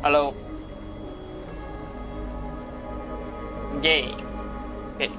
Hello. Yay. Okay.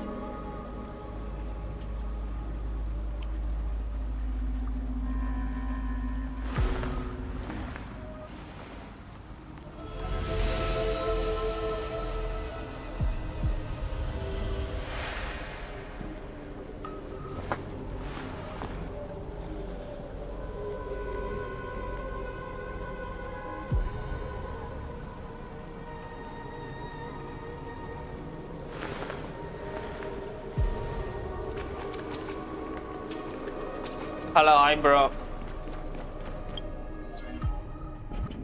Hello, hi bro.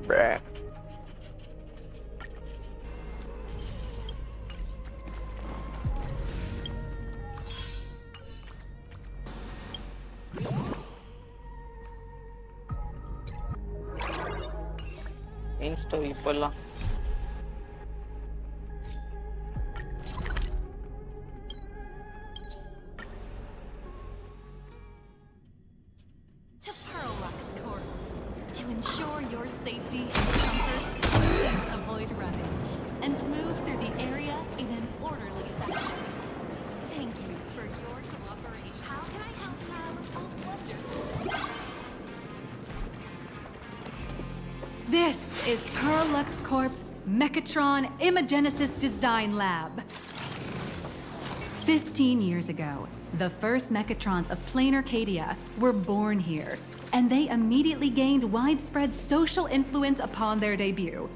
Bruh. Insta இப்பெல்லாம் To ensure your safety and comfort, please avoid running and move through the area in an orderly fashion. Thank you for your cooperation. How can I help you? Oh, wonderful. This is Perlux Corp's Mechatron Imagenesis Design Lab. 15 years ago, the first Mechatrons of plain Arcadia were born here, and they immediately gained widespread social influence upon their debut.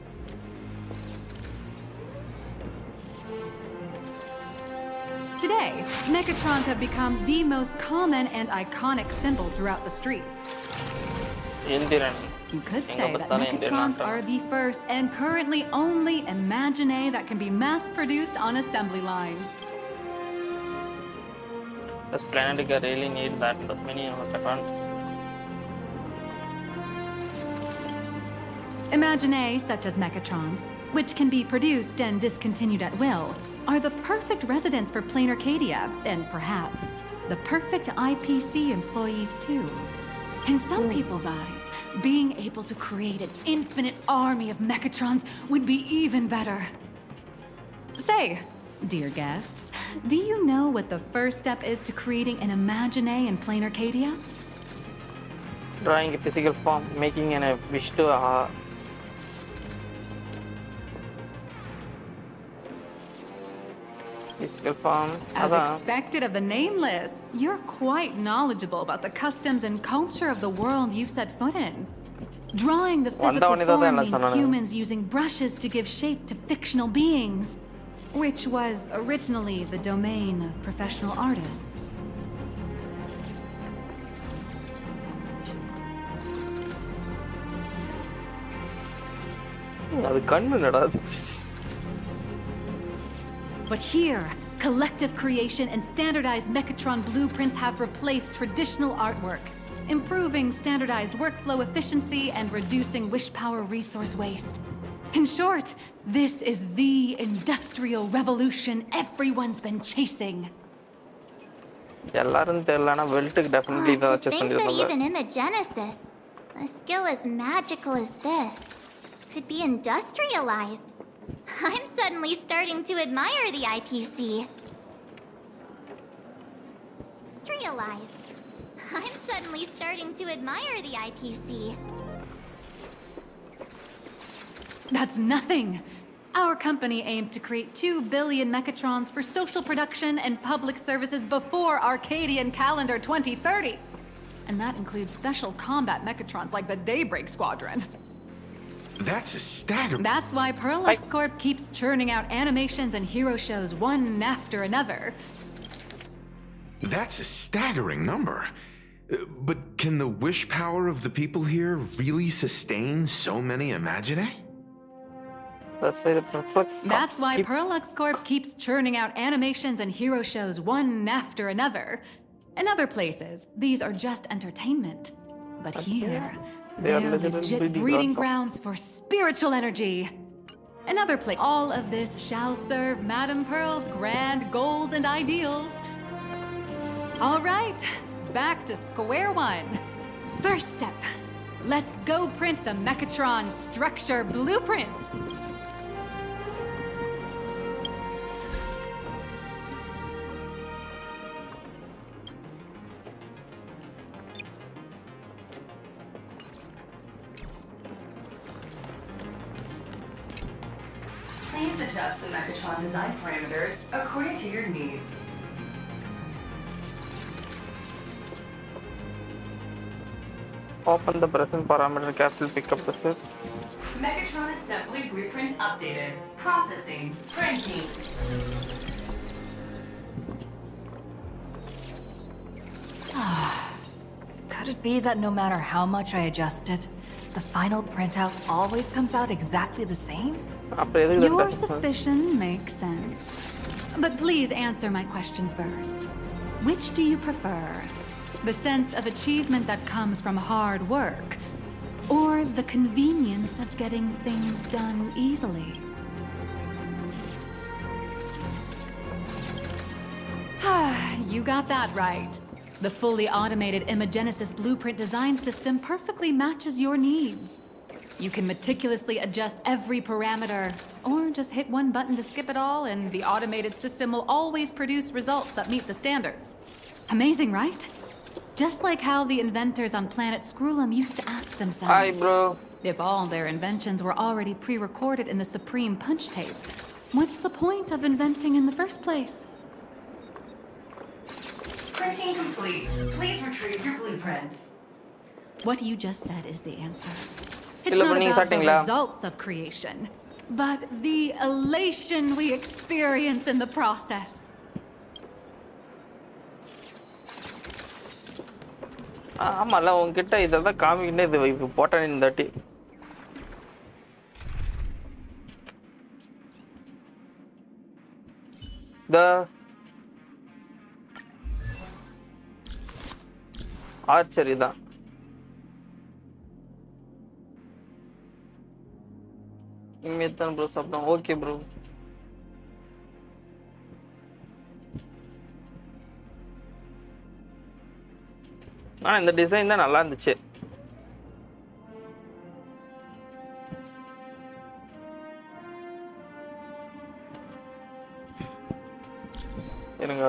Today, Mechatrons have become the most common and iconic symbol throughout the streets. You could say that Mechatrons are the first and currently only Imagine that can be mass-produced on assembly lines. Does Planet really need that many Mechatrons? Imagine such as Mechatrons, which can be produced and discontinued at will, are the perfect residents for plain Arcadia, and perhaps the perfect IPC employees too. In some people's eyes, being able to create an infinite army of Mechatrons would be even better. Say, dear guests, do you know what the first step is to creating an Imagine in plain Arcadia? Drawing a physical form, making a wish to physical form. As expected of the nameless, you're quite knowledgeable about the customs and culture of the world you've set foot in. Drawing the physical form means humans using brushes to give shape to fictional beings, which was originally the domain of professional artists. But here, collective creation and standardized Mechatron blueprints have replaced traditional artwork, improving standardized workflow efficiency and reducing wish power resource waste. In short, this is the industrial revolution everyone's been chasing. எல்லாரும் தெரியலனா வெல்ட்க்கு definitely இத To அச்சஸ் think that பண்ணிருப்பாங்க. even Imagenesis, a skill as magical as this, could be industrialized. I'm suddenly starting to admire the IPC. I'm suddenly starting to admire the IPC. That's nothing. Our company aims to create 2 billion Mechatrons for social production and public services before Arcadian calendar 2030. And that includes special combat Mechatrons like the Daybreak Squadron. That's a staggering. That's why Parallax Corp keeps churning out animations and hero shows one after another. That's a staggering number. But can the wish power of the people here really sustain so many Imagine? That's why Parallax Corp keeps churning out animations and hero shows one after another. In other places, these are just entertainment. But here, they're legit breeding grounds for spiritual energy. Another place. All of this shall serve Madame Pearl's grand goals and ideals. All right, back to square one. First step, let's go print the Mechatron structure blueprint. Please adjust the Mechatron design parameters according to your needs. Open the present parameter capsule, pick up the set. Mechatron assembly blueprint updated. Processing. Printing. Could it be that no matter how much I adjust it, the final printout always comes out exactly the same? Your suspicion makes sense. But please answer my question first. Which do you prefer? The sense of achievement that comes from hard work, or the convenience of getting things done easily? You got that right. The fully automated Imagenesis blueprint design system perfectly matches your needs. You can meticulously adjust every parameter, or just hit one button to skip it all, and the automated system will always produce results that meet the standards. Amazing, right? Just like how the inventors on planet Screwlum used to ask themselves, Hi, bro. if all their inventions were already pre-recorded in the Supreme Punch Tape, what's the point of inventing in the first place? Printing complete. Please retrieve your blueprint. What you just said is the answer. It's Illa not பண்ணி about the சாப்பிட்டீங்களா? results of creation, but the elation we experience in the process. ஆமால உன்கிட்ட இதெல்லாம் காமிக்கிட்டே இது இப்போ போட்டேன் இந்த D the archery தான் இமேதான் ப்ரோ சாப்பிட்டோம் ஓகே ப்ரோ ஆனா இந்த டிசைன் தான் நல்லா இருந்துச்சு இருங்க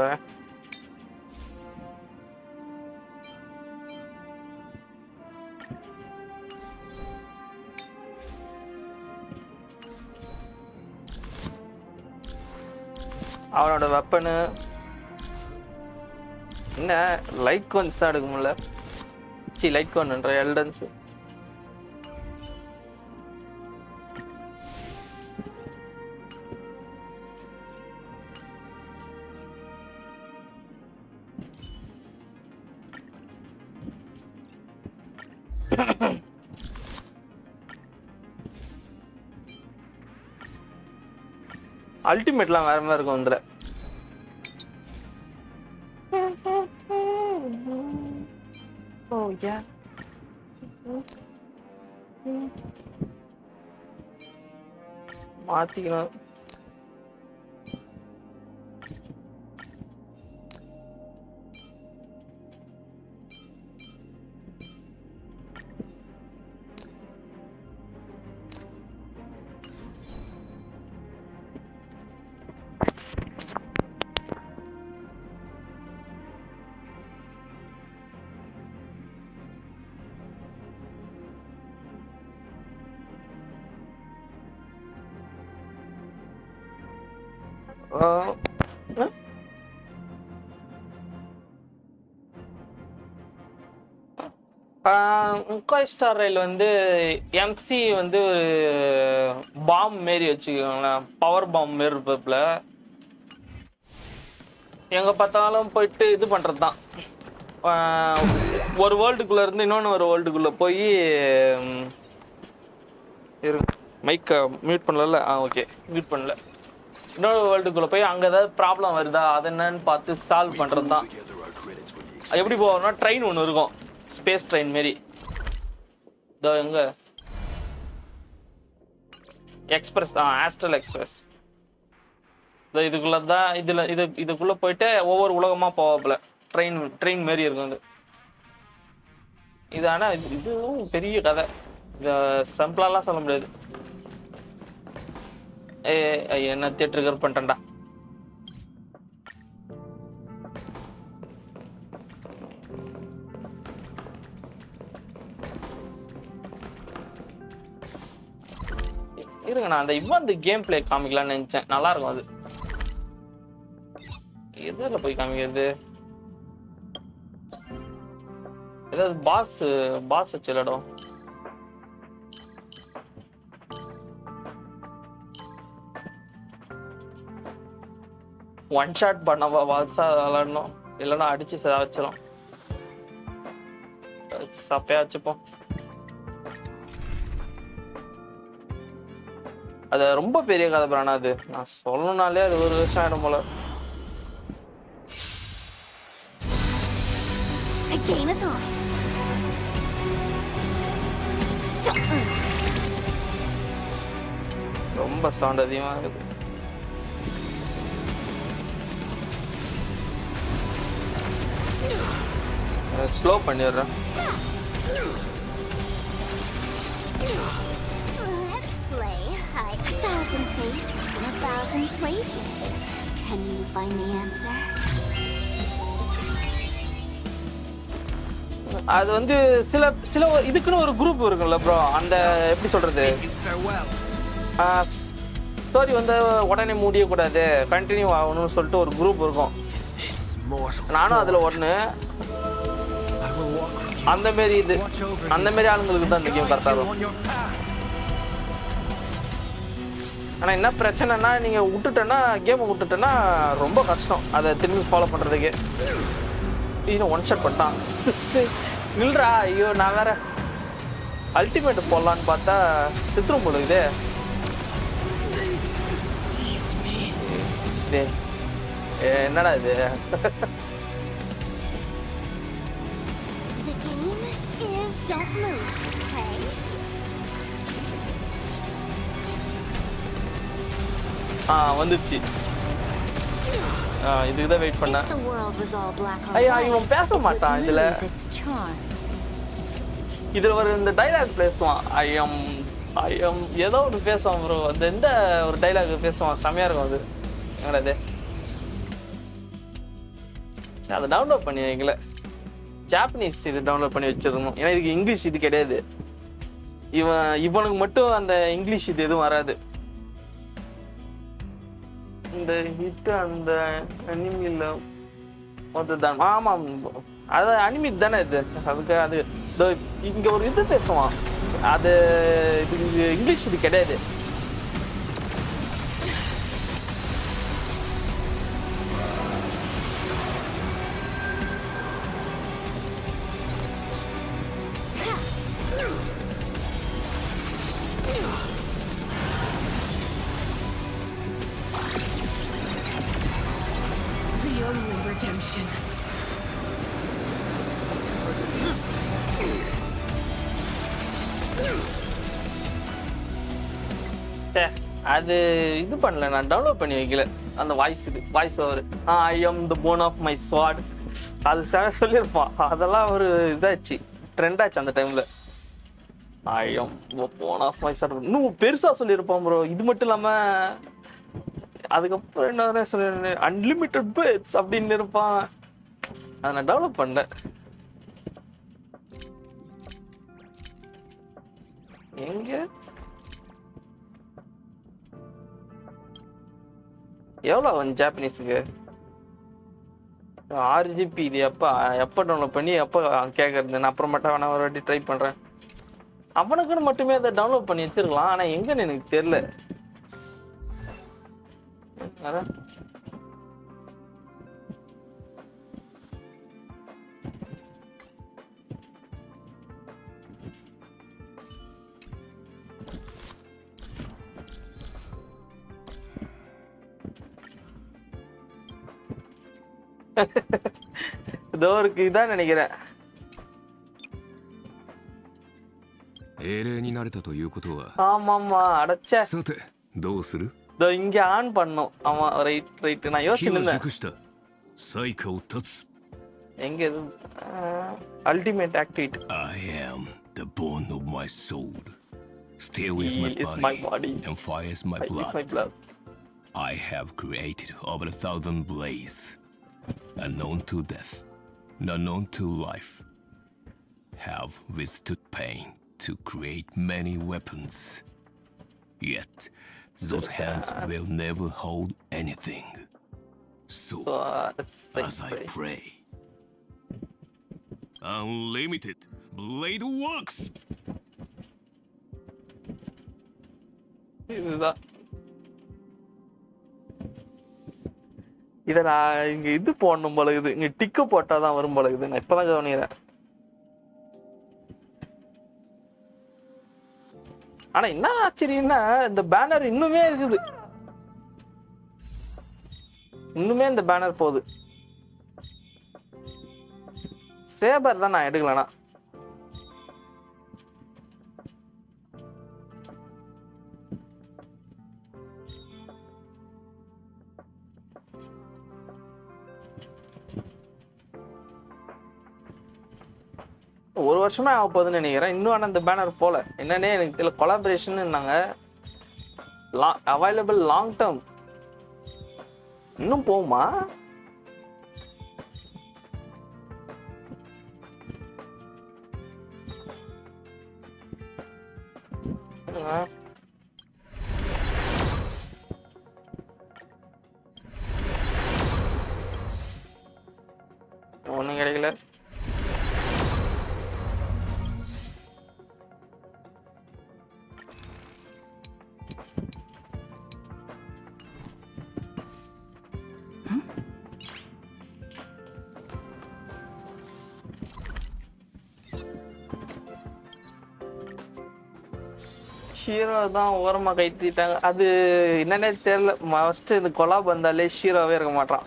அவனோட வெப்பனு என்ன லைட் கோன்ஸ் தான் எடுக்க முடியல சி லைட் கோன்ன்ற எல்டன்ஸ் அல்டிமேட்லாம் வேற மாதிரி இருக்கும் வந்துல Oh yeah. மாத்திக்கணும் முக்காய் ஸ்டார் ரயில் வந்து எம்சி வந்து ஒரு பாம் மாரி வச்சுக்கோங்களேன், பவர் பாம் மாரி இருப்பதுல எங்கே பார்த்தாலும் போயிட்டு இது பண்ணுறது தான். ஒரு வேர்ல்டுக்குள்ளே இருந்து இன்னொன்று ஒரு வேர்ல்டுக்குள்ளே போய் இரு மைக்கை மியூட் பண்ணல. ஓகே மியூட் பண்ணல. இன்னொரு வேர்ல்டுக்குள்ளே போய் அங்கே ஏதாவது ப்ராப்ளம் வருதா அது என்னன்னு பார்த்து சால்வ் பண்ணுறது தான். எப்படி போவோம்னா ட்ரெயின் ஒன்று இருக்கும், ஸ்பேஸ் ட்ரெயின் மாரி. இதோ எங்க எக்ஸ்பிரஸ், ஆஸ்ட்ரல் எக்ஸ்பிரஸ். இதுக்குள்ள தான் இதுக்குள்ள போயிட்டு ஒவ்வொரு உலகமா போவாப்புல. ட்ரெயின் மாரி இருக்கும் அது. இது ஆனா இதுவும் பெரிய கதை, இதை சிம்பிளாலாம் சொல்ல முடியாது. என்ன ட்ரிகர் பண்ணிட்டேன்டா. இருங்க, நான் அந்த கேம் பிளே காமிக்கலாம்னு நினைச்சேன். நல்லா இருக்கும் அது. எதில் போய் காமிக்கிறது? ஏதாவது பாஸ் வச்சு விளையாடும். ஒன் ஷாட் பண்ணவா பால்ஸா விளையாடணும், இல்லைன்னா அடிச்சு வச்சிடும். சப்பையா வச்சுப்போம். அது ரொம்ப பெரிய கதை பிரானா. அது நான் சொல்லணும்னாலே அது ஒரு வருஷம் ஆயிடும் போல. ரொம்ப சவுண்ட் அதிகமா இருக்குது. ஸ்லோ பண்ணிடுறேன். அது வந்து சில இதுக்குன்னு ஒரு குரூப் இருக்குல்ல ப்ரோ, அந்த எப்படி சொல்றது, ஸ்டோரி வந்து உடனே முடிய கூடாது, கண்டினியூ ஆகணும்னு சொல்லிட்டு ஒரு குரூப் இருக்கும். நானும் அதுல ஒண்ணு. அந்த மாதிரி ஆளுங்களுக்கு தான் இந்த கேம் கரெக்டா இருக்கும். ஆனா என்ன பிரச்சனைனா, நீங்க கேமை விட்டுட்டேன்னா ரொம்ப கஷ்டம் அதை திரும்பி ஃபாலோ பண்றதுக்கு. இன்னும் ஒன் ஷாட் பண்ணிட்டான். இல்லடா, ஐயோ நான் வேற அல்டிமேட் போடலான்னு பார்த்தா சித்ரும் போடுது. என்னடா இது? வந்துச்சு. இதுக்குதான் வெயிட் பண்ண. ஐயா இவன் பேச மாட்டான் இதுல ஒரு இந்த டைலாக் பேசுவான். ஐயம் ஏதோ ஒன்று பேசுவான் ப்ரோ. இந்த ஒரு டைலாக் பேசுவான், செமையா இருக்கும் அது. என்னது அதை டவுன்லோட் பண்ணி வைக்கல. ஜாப்பனீஸ் இது டவுன்லோட் பண்ணி வச்சிருந்தோம். ஏன்னா இதுக்கு இங்கிலீஷ் இது கிடையாது. இவனுக்கு மட்டும் அந்த இங்கிலீஷ் இது எதுவும் வராது. இந்த ஹிட் அந்த அனிமில மொத்தம். ஆமாம், அது அனிமி தானே இது. அதுக்கு அது இங்க ஒரு இது பேசுவான். அது இது இங்கிலீஷ் இது கிடையாது. அது இது பண்ணல, நான் டவுன்லோட் பண்ணி வைக்கல. அந்த voice over I am the bone of my sword அது சொல்லியிருப்பான். அதெல்லாம் ஒரு இதாச்சு, ட்ரெண்ட் ஆச்சு அந்த டைம்ல. I am the bone of my sword இன்னும் பெருசா சொல்லியிருப்பான் ப்ரோ. இது மட்டும் இல்லாம அதுக்கப்புறம் என்ன சொல்ல, அன்லிமிட்டட் பேட்ஸ் அப்படின்னு இருப்பான். அதை நான் டவுன்லோட் பண்ணேன். எங்க எவ்வளோ ஜாப்பனீஸுக்கு RGB இது எப்போ டவுன்லோட் பண்ணி எப்போ கேட்கறது? நான் அப்புறமேட்டா வேணா ஒரு வாட்டி ட்ரை பண்ணுறேன். அவனுக்குன்னு மட்டுமே அதை டவுன்லோட் பண்ணி வச்சிருக்கலாம். ஆனால் எங்கன்னு எனக்கு தெரியல. இதோ இருக்கு, இதான் நினைக்கிறேன். 英霊になれたということは ஆமாமா, அடச்சே. さてどうする இதோ இங்க ஆன் பண்ணும். ஆமா, ரைட் நான் 気 யோசிச்சுட்டு は இருந்தேன். 熟した災禍を断つ எங்க இது ultimate activate. I am the bone of my soul. Steel is my Steel is my body. and fire is my It's blood. my blood. I have created over 1,000 blades, unknown to death, unknown to life. Have withstood pain to create many weapons. Yet, those hands will never hold anything. So, So, as I pray, unlimited blade works. இதுதான். இதை நான் இங்க இது போடணும் பழகுது. இங்க டிக்கு போட்டாதான் வரும் பழகுது. நான் இப்பதான் கவனிக்கிறேன். ஆனா என்ன ஆச்சரியம்னா இந்த பேனர் இன்னுமே இருக்குது. இன்னுமே இந்த பேனர் போகுது. சேபர் தான் நான் எடுக்கலனா. ஒரு வருஷமே ஆக போகுதுன்னு நினைக்கிறேன். இன்னும் ஆனால் இந்த பேனர் போல என்னன்னே எனக்கு தெரியல. கொலாபரேஷன் அவைலபிள் லாங் டேர்ம் இன்னும் போகுமா? ஒன்றும் கிடைக்கல. ஷீரோ தான் ஓரமாக கைட்டிட்டாங்க. அது என்னன்னே தெரியல. ஃபர்ஸ்ட் இந்த கொலாப் வந்தாலே ஷீரோவே இருக்க மாட்டான்.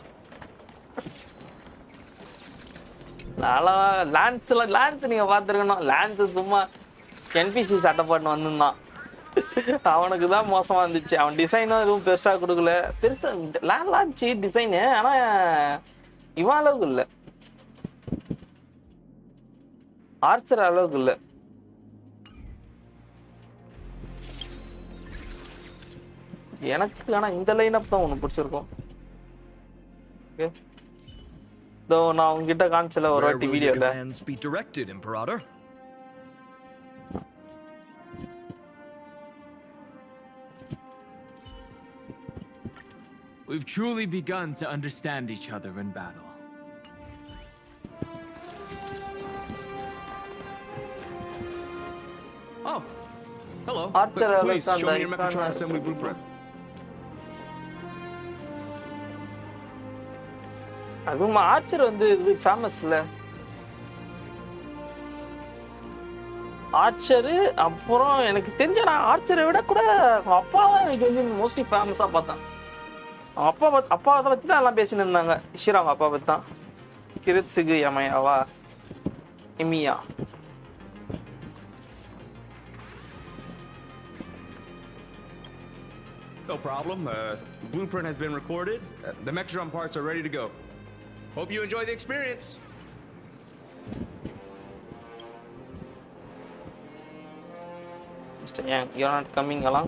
லான்ஸ் நீங்க பார்த்துருக்கணும். லான்ஸ் சும்மா என்பிசி சட்டை போட்டு வந்திருந்தான். அவனுக்கு தான் மோசமா இருந்துச்சு. அவன் டிசைனும் எதுவும் பெருசா கொடுக்கல. பெருசா லான்ச்சு டிசைனு, ஆனா இவன் அளவுக்கு இல்லை. ஆர்ச்சர் அளவுக்கு இல்லை. எனக்கு ஆனா இந்த லைனப் தான் ஒன்று பிடிச்சிருக்கும். இதோ நான் உங்ககிட்ட காமிச்சல ஒரு வாட்டி வீடியோல. be directed, Imperator? We've truly begun to understand each other in battle. Oh, hello. Archer Please alert show me your on the Megatron icon. assembly blueprint. அதுவும் ஆர்ச்சர் வந்து இது ஃபேமஸ்ல. ஆர்ச்சரு அப்புறம் எனக்கு தெரிஞ்ச நான் ஆர்ச்சரை விட கூட அப்பா தான் எனக்கு வந்து மோஸ்ட்லி ஃபேமஸாக பார்த்தேன். அப்பா அதை பற்றி தான் எல்லாம் பேசின்னு இருந்தாங்க. ஷீரா அவங்க அப்பா பற்றி தான். கிரிட்ஸுக்கு எமையாவா எமியா. No problem. Blueprint has been recorded. The Megatron parts are ready to go. Hope you enjoy the experience. Mr. Yang, you're not coming along?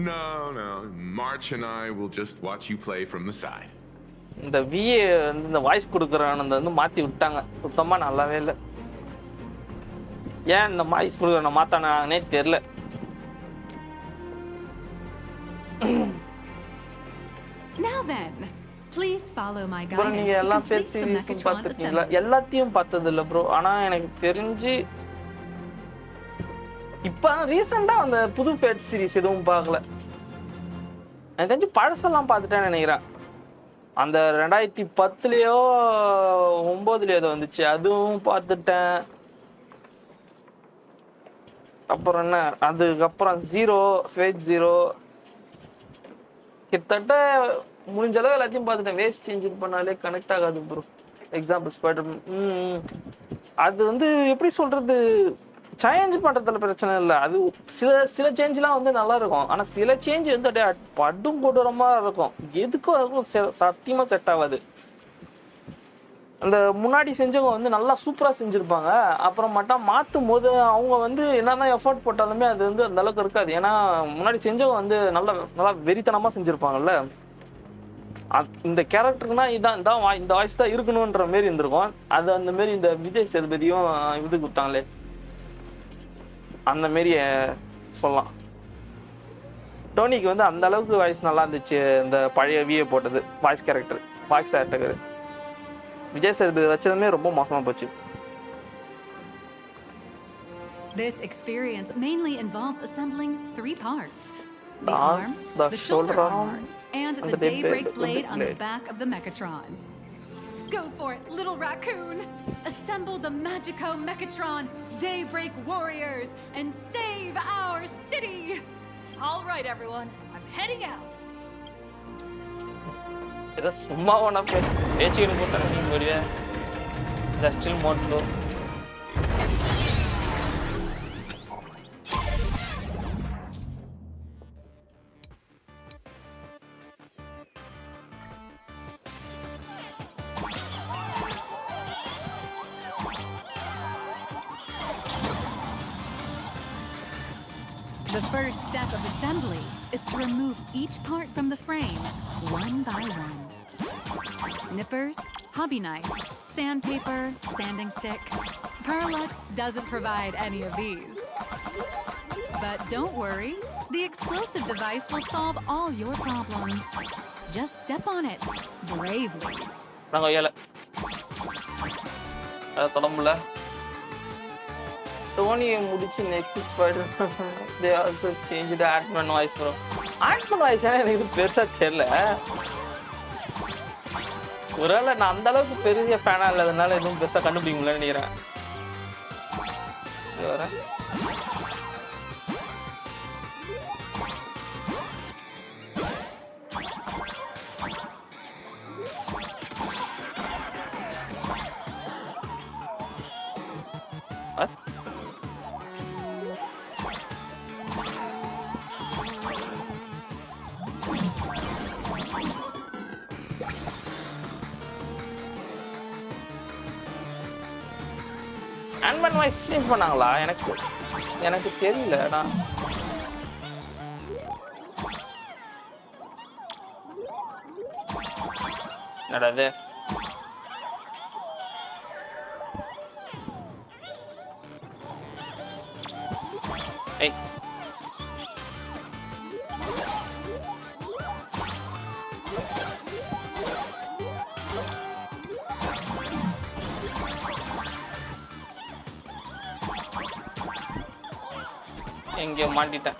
No. March and I will just watch you play from the side. இந்த VA வந்து இந்த voice கொடுக்குறானதை வந்து மாற்றி விட்டாங்க. சுத்தமாக நல்லாவே இல்லை. ஏன் இந்த வாய்ஸ் கொடுக்குறவனை மாற்றானே தெரில. Now then, Please follow my bro guidance நீங்க to எல்லா complete ஃபேட் the சீரிஸும் Mechatron பார்த்துருக்கீங்களா? assembly. எல்லாத்தையும் பார்த்தது இல்லை ப்ரோ. ஆனா எனக்கு தெரிஞ்சு இப்போ ரீசெண்டாக அந்த புது ஃபேட் சீரிஸ் எதுவும் பார்க்கல. எனக்கு தெரிஞ்சு பழசெல்லாம் பார்த்துட்டேன்னு நினைக்கிறேன். அந்த 2010லயோ 9லயோ ஏதோ வந்துச்சு, அதுவும் பார்த்துட்டேன். அப்புறம் என்ன, அதுக்கப்புறம் ஃபேட் 0 கிட்டத்தட்ட முடிஞ்ச அளவு எல்லாத்தையும் பார்த்துட்டேன். வேஸ்ட் சேஞ்ச் பண்ணாலே கனெக்ட் ஆகாது ப்ரோ. Example Spiderman. அது வந்து எப்படி சொல்றது, சேஞ்ச் பண்றதுல பிரச்சனை இல்லை. அது சில சேஞ்ச்லாம் வந்து நல்லா இருக்கும். ஆனா சில சேஞ்ச் வந்து அப்படியே படும் கொடூரமா இருக்கும். எதுக்கும் அதுக்கும் சத்தியமா செட் ஆகாது. அந்த முன்னாடி செஞ்சவங்க வந்து நல்லா சூப்பரா செஞ்சிருப்பாங்க. அப்புறம் மட்டும் மாற்றும் போது அவங்க வந்து என்னதான் எஃபர்ட் போட்டாலுமே அது வந்து அந்த அளவுக்கு இருக்காது. ஏன்னா முன்னாடி செஞ்சவங்க வந்து நல்லா வெறித்தனமா செஞ்சிருப்பாங்கல்ல. இந்த கேரக்டருக்குனா இந்த வாய்ஸ் தான் இருக்கணுன்ற மாரி இருந்திருக்கும். அது அந்த மாரி இந்த விஜய் சேதுபதியும் இது கொடுத்தாங்களே, அந்த மாரி சொல்லலாம். டோனிக்கு வந்து அந்த அளவுக்கு வாய்ஸ் நல்லா இருந்துச்சு. இந்த பழைய விஏ போட்டது வாய்ஸ் ஆக்டர். விஜய் சேதுபதி வச்சதுமே ரொம்ப மோசமா போச்சு. This experience mainly involves assembling 3 parts: the The arm, the shoulder arm, and the daybreak daybreak blade on the blade. back of the Mechatron. Go for it, little raccoon! Assemble the Magico Mechatron Daybreak Warriors and save our city! All right, everyone. I'm heading out. ஏதோ சும்மா ஒன்றா பேச்சுக்கிட்டு போட்டாங்க. நீங்கள் போடுவே ஜஸ்டில் மோட்லோ. The first step of assembly is to remove each part from the frame, one by one. Nippers, hobby knife, sandpaper, sanding stick. Parallax doesn't provide any of these. But don't worry, the explosive device will solve all your problems. Just step on it, bravely. நாங்கள் ஏழை அதை தொடம்புல டோனியை முடிச்சு next spider they also change adman voice bro. Adman voice எனக்கு இது பெருசாக தெரியல. ஒருவேளை நான் அந்த அளவுக்கு பெரிய ஃபேனாக இல்லாதனால எதுவும் பெருசாக கண்டுபிடிக்க முடியலன்னு நினைக்கிறேன். வரேன் ஆட்மேன் வாய்ஸ் சேஞ்ச் பண்ணாங்களா? எனக்கு தெரியலடா. என்னடா இது? ஏய் எங்கேயோ மாட்டிட்டேன்.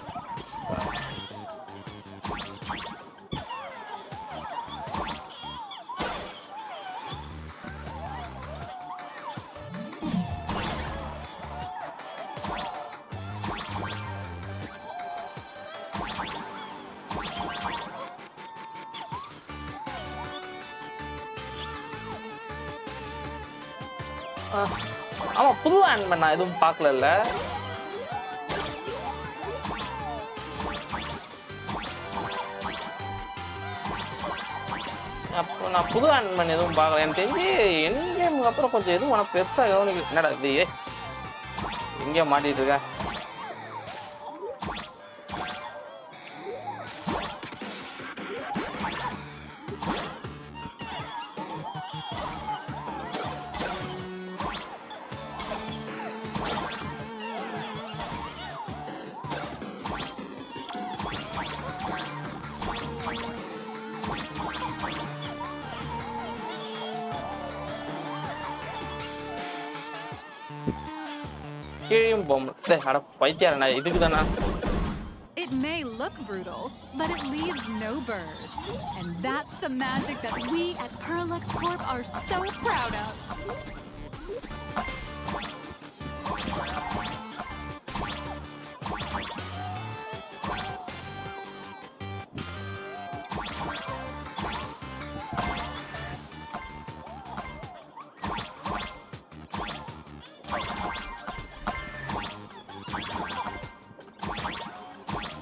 ஆமா, புது ஆண்ட்மேன் நான் எதுவும் பார்க்கல. அப்போ நான் புது ஆண்ட்மேன் எதுவும் பார்க்கல. எனக்கு தெரிஞ்சு என் கேமுக்கு அப்புறம் கொஞ்சம் எதுவும் உனக்கு பெருசாக கவனிக்க. என்னடா இது எங்கேயோ மாட்டிட்டு இருக்க? கீழேயும் போகும். டேய் அட பைத்தியாரண்ணா இதுக்கு தானா? It may look brutal, but it leaves no burrs. And that's the magic that we at Perlux Corp are so proud of.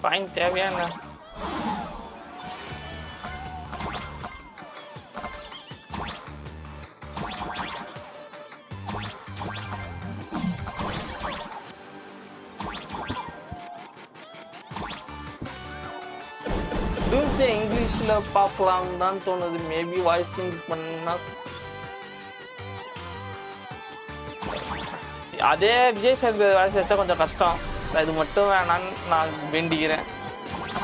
Point தேவையான இங்கிலீஷ்ல பார்க்கலாம் தான் தோணுது. மேபி வாய்ஸிங் பண்ணா அதே விஜய் சேதுபதி வாய்ஸ் வச்சா கொஞ்சம் கஷ்டம். இது மட்டும் வேணான்னு நான் வேண்டிக்கிறேன்.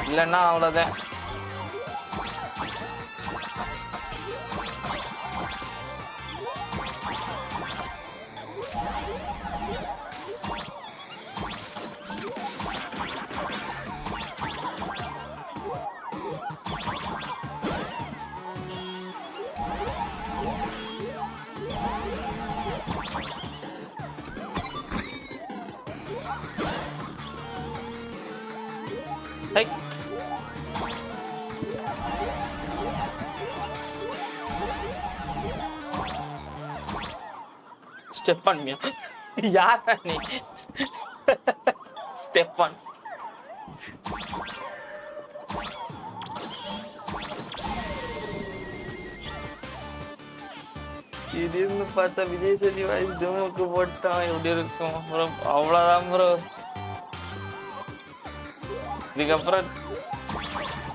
இல்லைன்னா அவ்வளோதான். Hey. Step on me. யாரா நீ? Step on. திடீர்னு பார்த்தா விஜய் சேதுபதி வாய்ஸ் டெமோக்கு போட்டான் எப்படி இருக்கும் ப்ரோ? அவ்வளோதான் ப்ரோ. இதுக்கப்புறம்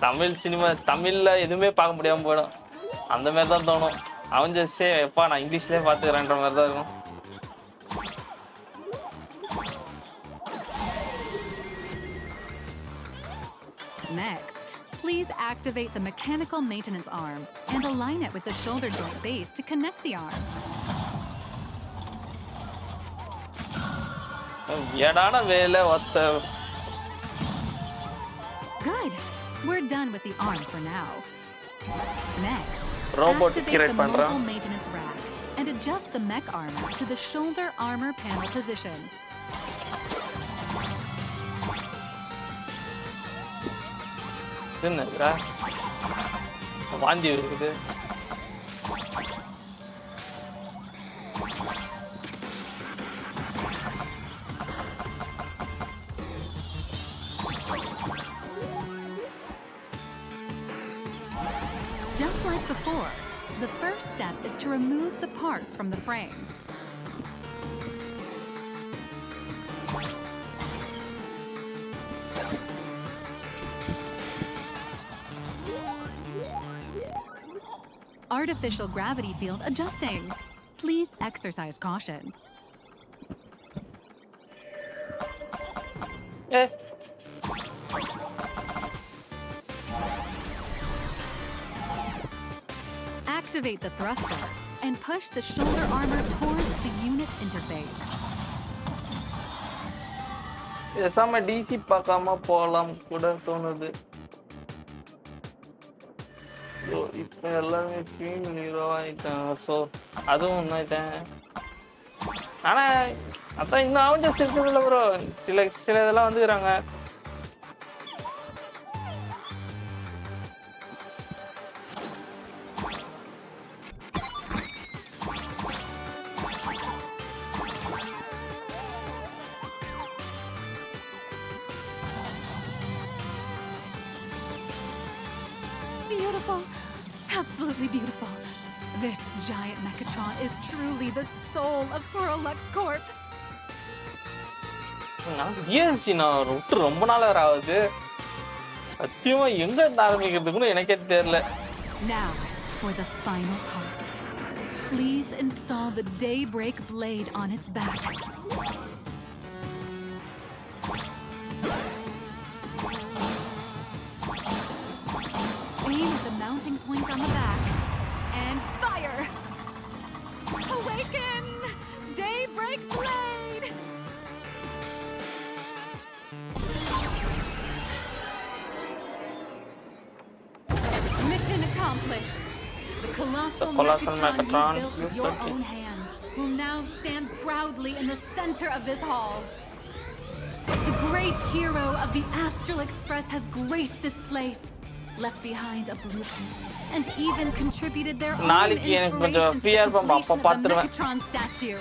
தமிழ் சினிமா தமிழ்ல எதுவுமே பார்க்க முடியாம போயிடும். அந்த மாதிரி தான் தோணும். அவன் ஜஸ்டே எப்பா நான் இங்கிலீஷ்லேயே பார்த்துக்கிறேன்ற மாதிரி தான் இருக்கும். Next, please activate the mechanical maintenance arm and align it with the shoulder joint base to connect the arm. ஏடான வேலை ஒத்த. Good. We're done with the arm for now. Next, Robot activate create the பண்றேன். mobile maintenance rack and adjust the mech armor to the shoulder armor panel position. என்னடா வாந்தி இருக்குது. Just like before, the first step is to remove the parts from the frame. Artificial gravity field adjusting. Please exercise caution. Activate the thruster and push the shoulder armor towards the unit interface. பேசாம DC பார்க்காம போகலாம் கூட தோணுது. இப்போ எல்லாமே feel hero ஆயிட்டாங்க. So அதுவும் ஒன்று ஆயிட்டேன். ஆனால் அதான் இன்னும் அவஞ்சஸ் இருக்கிறதில்ல ப்ரோ. சில இதெல்லாம் வந்துக்கிறாங்க. Beautiful. Absolutely beautiful. This giant Mechatron is truly the soul of Perlux Corp. நான் டிஎல்சி நான் விட்டு ரொம்ப நாள் வேற ஆகுது. சத்தியமா எங்க இருந்து ஆரம்பிக்கிறதுக்குன்னு எனக்கே தெரியல. Now for the final part. Please install the Daybreak blade on its back. Aim at the mounting point on the back and fire! Awaken! Daybreak blade! accomplished. The colossal Megatron Megatron you built with your U30. own hands will now stand proudly in the center of this hall. The great hero of the Astral Express has graced this place, left behind a blueprint, and even contributed their own நாளைக்கு எனக்கு கொஞ்சம் inspiration to ஃப்ரீயா the இருப்பேன் அப்ப completion of the பாத்துருவேன் Megatron statue.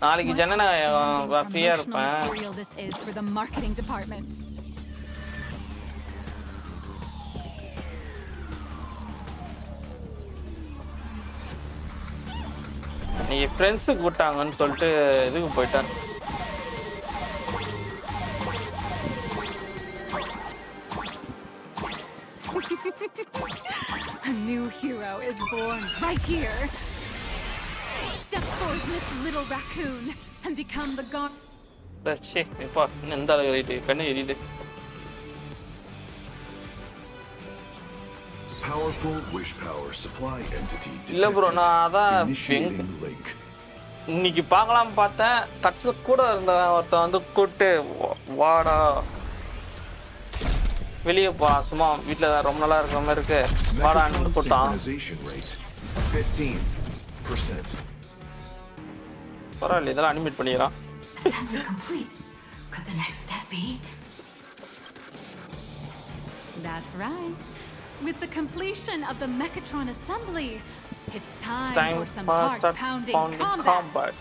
நாளைக்கு What Janana outstanding ஃப்ரீயா promotional இருப்பேன் material this is for the marketing department. நீ ஃப்ரெண்ட்ஸ் கூட்டாங்கன்னு சொல்லிட்டு இதுக்கு போயிட்டேன் A new hero is born right here. Step forth, Miss Little Raccoon, and become the god. சே இப்போ எந்த அளவு எரியுது கண்ணு எரியுது Powerful wish power supply entity இல்ல ப்ரோ நான் அதான் initiating link. இன்னைக்கு பார்க்கலாம் பார்த்தேன் கட்சியில் கூட இருந்தவன் ஒருத்தன் வந்து கூப்பிட்டு வாடா வெளியே போகலாம் சும்மா வீட்டில் ரொம்ப நல்லா இருக்கிற மாதிரி இருக்கு வாடான்னு கூப்பிட்டான் Synchronization rate 15%. பரவாயில்ல இதெல்லாம் அனிமேட் பண்ணிக்கிறான் Assembly complete. Could the next step be? That's right. With the completion of the Mechatron assembly, it's time, for some start heart-pounding combat. combat.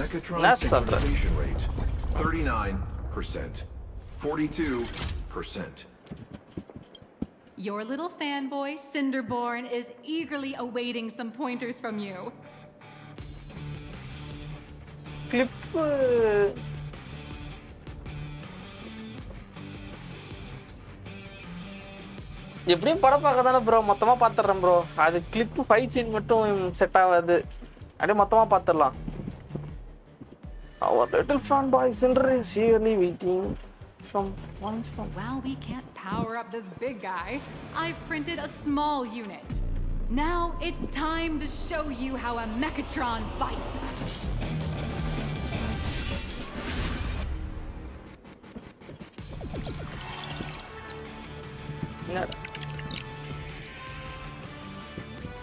Mechatron That's something. synchronization rate 39%. 42%. Your little fanboy, Cinderborn, is eagerly awaiting some pointers from you. Clip எப்படியும் படம் பார்க்க தானே bro மொத்தமா பார்த்துடுறேன் bro அது clip fight scene மட்டும் set ஆகாது அப்படியே மொத்தமா பார்த்துடலாம் Our little fanboy Cinder is eagerly waiting some points from While we can't power up this big guy, I've printed a small unit. Now it's time to show you how a Mechatron fights.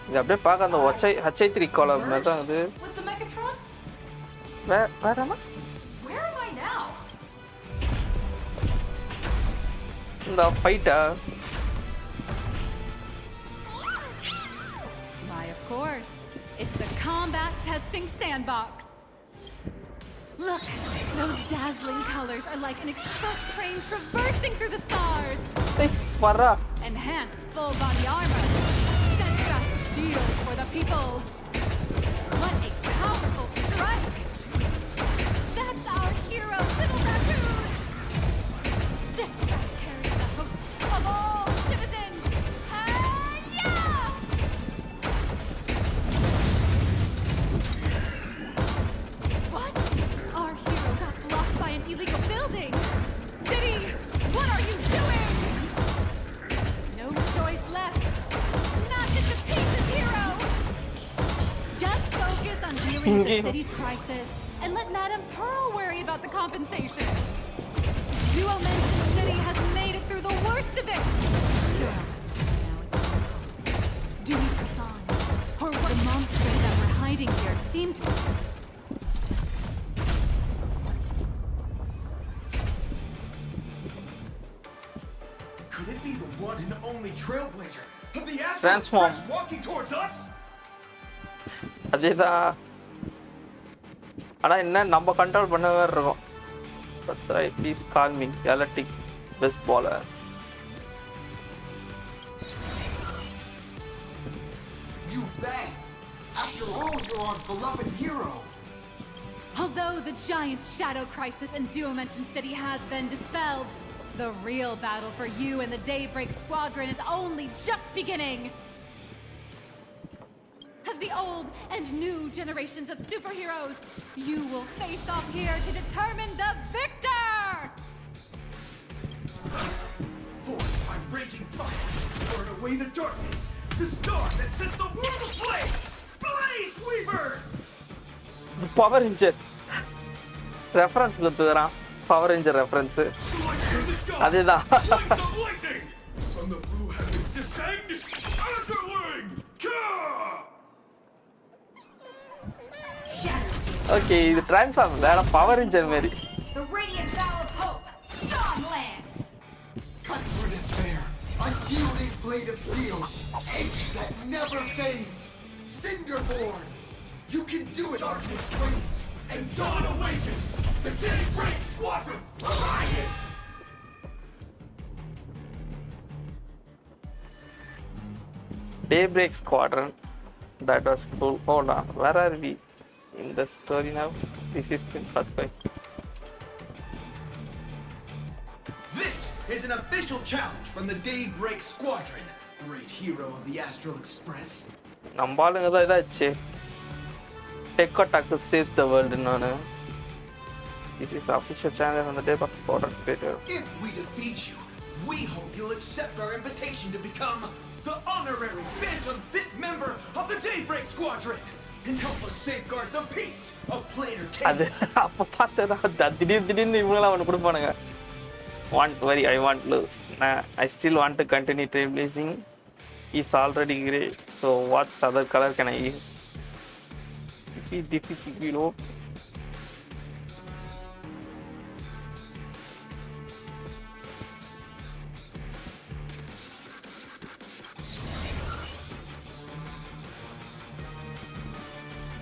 இது அப்படியே பார்க்க அந்த HI3 காலம் மாதிரி தான் இது With the Mechatron? வேற என்ன Where am I now? இந்த ஃபைட்டா Why, of course. It's the combat testing sandbox. Look, those dazzling colors are like an express train traversing through the stars. வரா Enhanced full body armor, a steadfast shield for the people. What a powerful strike! That's our hero, Little Raccoon! This strike carries the hope of all citizens. Hi-ya! What? Our hero got blocked by an illegal building! City, what are you doing? No choice left. Smash it to pieces, hero! Just focus on dealing with the city's crisis and let Madame Pearl worry about the compensation. Duo Mansion City has made it through the worst of it! Hero, now it's your call. Do we press on? Or what the monsters that were hiding here seem to... Could it be the one and only trailblazer of the Astral Transform. Express walking towards us? அதேதான் ஆனா என்ன நம்ம control பண்ண மாதிரி இருக்கும் That's right, please call me galactic best baller. You bet! After all, you're our beloved hero! Although the giant shadow crisis in Duo Mansion City has been dispelled, the real battle for you and the Daybreak Squadron is only just beginning! As the old and new generations of superheroes, you will face off here to determine the victor! Forged by raging fire, burn away the darkness, the star that set the world ablaze! Blaze Weaver! Power Ranger reference கொடுத்துறான் Power Ranger reference Slice through the sky! அதேதான் Flames of lightning! From the blue heavens descend! Azerling! Ka! Okay இது transform வேற power engine மாதிரி. The radiant bow of hope. Dawn lance. Cut through despair. Unyielding blade of steel. Edge that never fades. Cinderborn. You can do it. Darkness waits. And dawn awakens. The Daybreak Squadron. Alliance. Daybreak Squadron. That was cool. Hold on. Where are we in the story now? This is first fight. This is an official challenge from the Daybreak Squadron. Great hero of the Astral Express. நம்ம ஆளுங்க தான் இதாச்சு. Tech Attack saves the world நானு. This is the official channel on the Daybreak Squadron Twitter. If we defeat you, we hope you'll accept our invitation to become the honorary Phantom 5th member of the Daybreak Squadron and help us safeguard the peace of Planar அது Kingdom. அப்ப பார்த்தா திடீர்னு இவங்களாம் அவனுக்கு கொடுப்பானுங்க. Want worry, I want lose. Nah, I still want to continue trailblazing. Is already grey. So what other color can I use? Defeat below.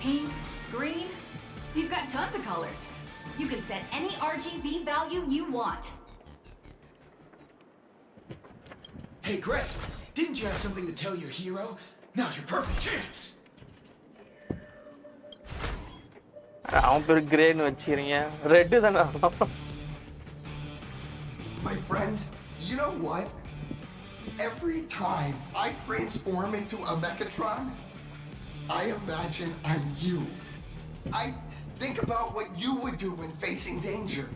Pink, green. You've got tons of colors. You can set any RGB value you want. Hey, Greg, didn't you have something to tell your hero? Now's your perfect chance. அவன் பேர் கிரேன்னு வச்சுக்கிறீங்க. Red தானே. My friend, you know what? Every time I transform into a Mechatron, I imagine I'm you. I think about what you would do when facing danger.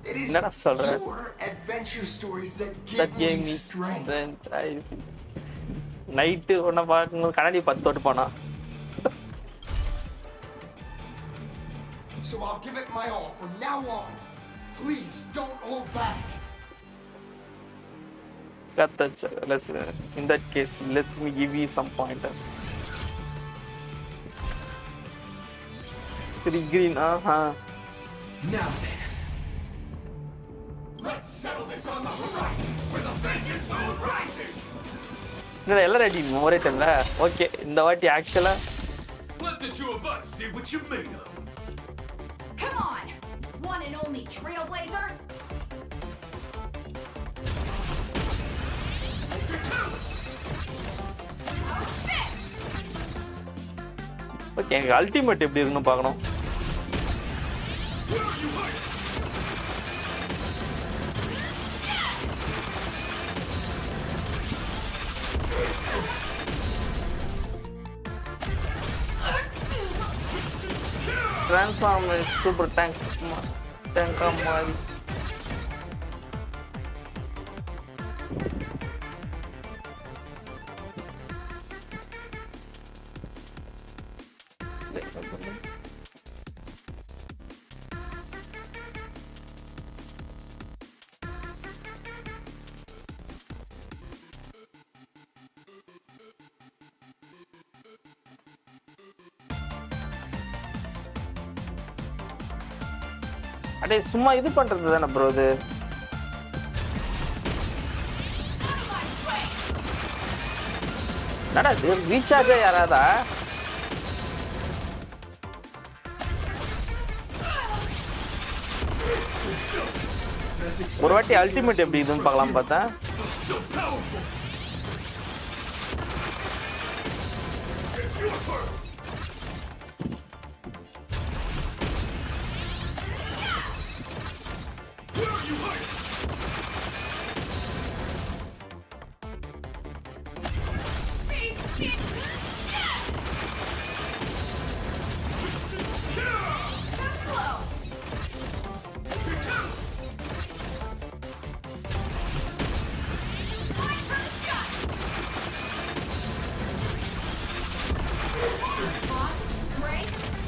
It is என்னடா சொல்ற? your adventure stories that That give gave me me strength. strength. Night ஒன்றை பார்க்கும்போது கண்ணாடி 10 தொட்டு போனா. So I'll give it my all from now on. Please don't hold back. Let's in that case, let me give you some pointers. 3 green, Now then, let's settle this on the horizon where the vengeance moon rises. இல்லை எல்லாம் ready ஒரே டைம்ல. Okay இந்த வாட்டி ஆக்சுவலா Let the two of us see what you're made of. Come on! One and only Trailblazer? Okay எனக்கு ultimate எப்படி இருக்குன்னு பார்க்கணும். Transform is super tank மாதிரி. அடே சும்மா இது பண்றது தானே ப்ரோ இது. என்னடா இது ரீசார்ஜ் யாராதா? ஒரு வாட்டி அல்டிமேட் எப்படி இதுன்னு பார்க்கலாம் பார்த்தேன். So powerful. It's your turn. Where are you hiding?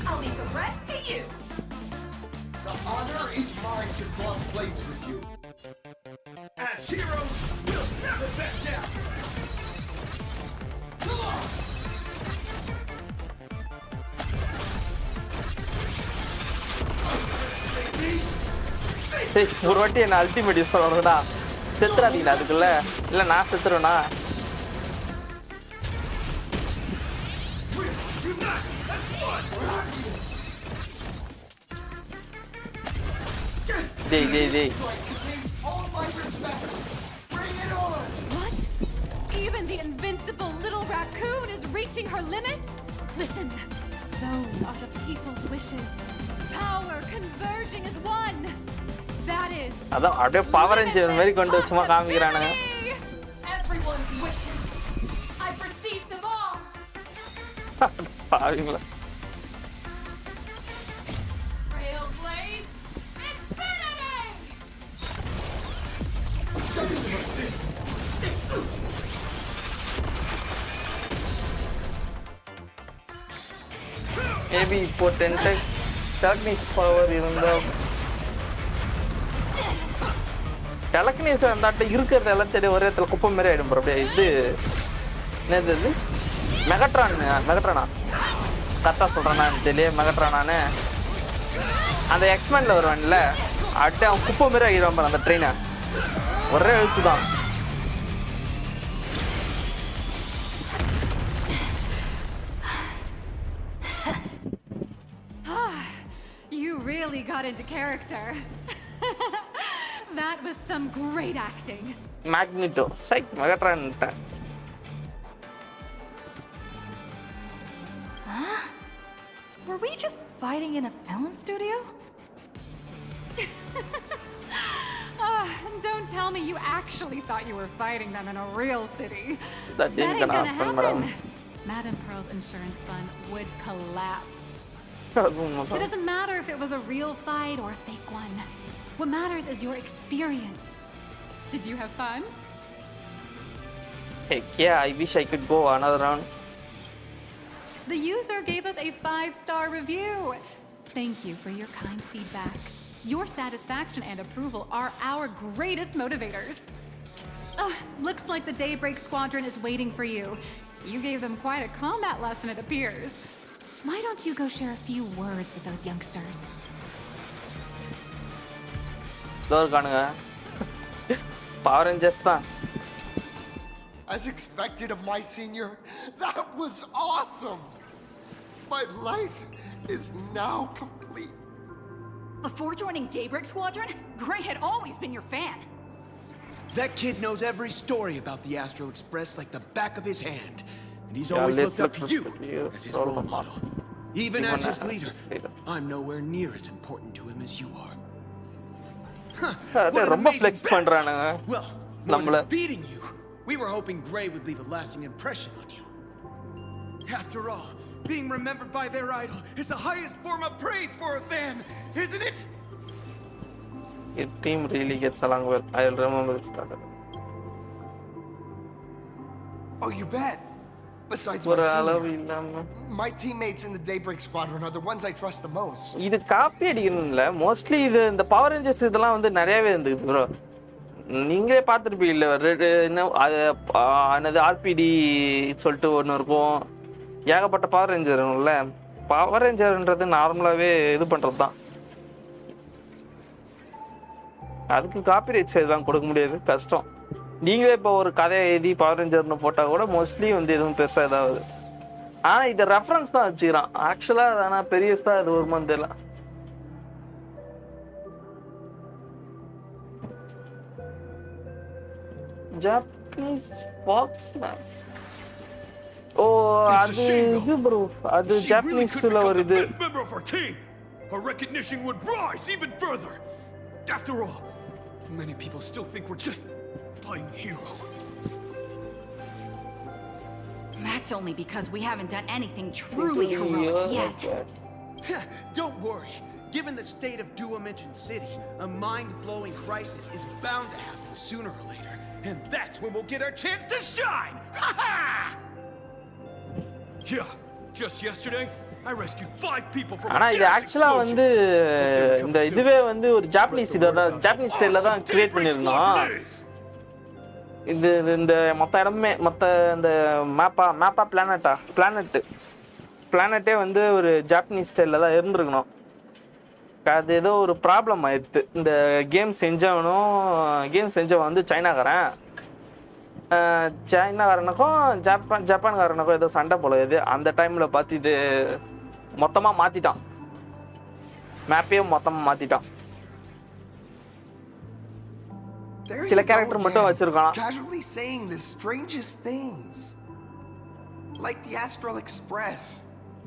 I'll leave the rest to you. The honor is mine to cross blades with you. As heroes, we'll never back down. சரி ஒரு வாட்டி என்ன ultimate use பண்ணணும்டா. செத்துறாதீங்களா அதுக்குள்ள? இல்லை நான் செத்துருவேனா? Day. What? Even the invincible little raccoon is reaching her limit? Listen, those are the people's wishes. Power converging as one. That is. அதான் அப்படியே power ranger மாதிரி கொண்டு சும்மா காமிக்கிறானுங்க. Everyone's wishes. I perceive them all. பாவீங்களா? Trailblaze infinity. Maybe இப்போ 10 டெலக்னிஸ் power இருந்தா டெலக்னிஸ் இருந்தாட்ட இருக்கிறது எல்லாம் சரி ஒரே இடத்துல குப்பை மாதிரி ஆயிடும் ப்ரோ. அப்படியே இது என்னது இது மெகட்ரானா கரெக்டாக சொல்கிறேன்னா தெரியல. மெகட்ரானான்னு அந்த எக்ஸ்மேனில் வருவான்ல அப்படியே அவன் குப்பை மாதிரி ஆகிடுவான் பாரு அந்த ட்ரெயினை. ஒரே எழுத்து தான். You really got into character. That was some great acting. Magneto. Psych, Megatron. Huh? Were we just fighting in a film studio? Don't tell me you actually thought you were fighting them in a real city. That ain't gonna happen. Madam. Madam Pearl's insurance fund would collapse. It doesn't matter if it was a real fight or a fake one. What matters is your experience. Did you have fun? Heck yeah, I wish I could go another round. The user gave us a 5-star review. Thank you for your kind feedback. Your satisfaction and approval are our greatest motivators. Looks like the Daybreak Squadron is waiting for you. You gave them quite a combat lesson, it appears. Why don't you go share a few words with those youngsters? Power Rangers தான். As expected of my senior, that was awesome! My life is now complete. Before joining Daybreak Squadron, Gray had always been your fan. That kid knows every story about the Astral Express like the back of his hand. And he's Yeah, always let's looked up look to you for you. as his role model. Even as his leader, I'm nowhere near as important to him as you are. What an ரொம்ப amazing flex battle. பண்றானுங்க. Well, more நம்மள than beating you, we were hoping Gray would leave a lasting impression on you. After all, being remembered by their idol is the highest form of praise for a fan, isn't it? Your team really gets along well. I'll remember this part. Oh, you bet. Besides ஒரு my அளவு senior, இல்லாம my teammates in the Daybreak Squadron are the ones I trust the most. இது copy அடிக்கணும்ல. Mostly இது இந்த power Rangers இதெல்லாம் வந்து நிறையவே இருந்துது ப்ரோ. நீங்களே பார்த்துருப்பீங்கல்ல. என்னது ஆர்பிடி சொல்லிட்டு ஒன்று இருக்கும். ஏகப்பட்ட பவர் ரேஞ்சர் இருக்கும்ல. பவர் ரேஞ்சர்ன்றது நார்மலாகவே இது பண்ணுறது தான். அதுக்கு காப்பி ரைட்ஸ் இதெல்லாம் கொடுக்க முடியாது, கஷ்டம். நீங்களே இப்போ ஒரு கதையை எழுதி பவர் ரேஞ்சர்னு போட்டால் கூட மோஸ்ட்லி வந்து எதுவும் பெருசாக ஏதாவது. ஆனால் இதை ரெஃபரன்ஸ் தான் வச்சுக்கிறான். ஆக்சுவலாக ஆனால் பெரியஸாக அது வருமானு தெரியல. Japanese box max. ஓ அது இது ப்ரோ. அது ஜாப்பனீஸ்ல ஒரு இது. Our recognition would rise even further. After all, many people still think we're just playing hero. That's only because we haven't done anything truly heroic yet. Don't worry. Given the state of Duo-Mention City, a mind-blowing crisis is bound to happen sooner or later. And that's when we'll get our chance to shine! Ha-ha! Yeah, just yesterday, I rescued 5 people from ஆனா a இது gas ஆக்சுவலா வந்து explosion. இந்த இதுவே வந்து ஒரு Japanese இததான் Japanese ஸ்டைல்ல தான் கிரியேட் பண்ணிருந்தோம். இது இந்த மொத்த இடமே மொத்த இந்த மேப்பா பிளானட்டே வந்து ஒரு ஜாப்பனீஸ் ஸ்டைல்ல தான் இருந்திருக்கணும். அது ஏதோ ஒரு ப்ராப்ளம் ஆயிடுது. இந்த கேம் செஞ்சவன் வந்து சைனாக்காரனுக்கும் ஜப்பான்காரனுக்கும் ஏதோ சண்டை போல இது. அந்த டைமில் பார்த்து இது மொத்தமாக மாற்றிட்டான், மேப்பையும் மொத்தமாக மாற்றிட்டான். சில கேரக்டர் மட்டும் வச்சிருக்கான். Casually saying the strangest things. Like the Astral Express.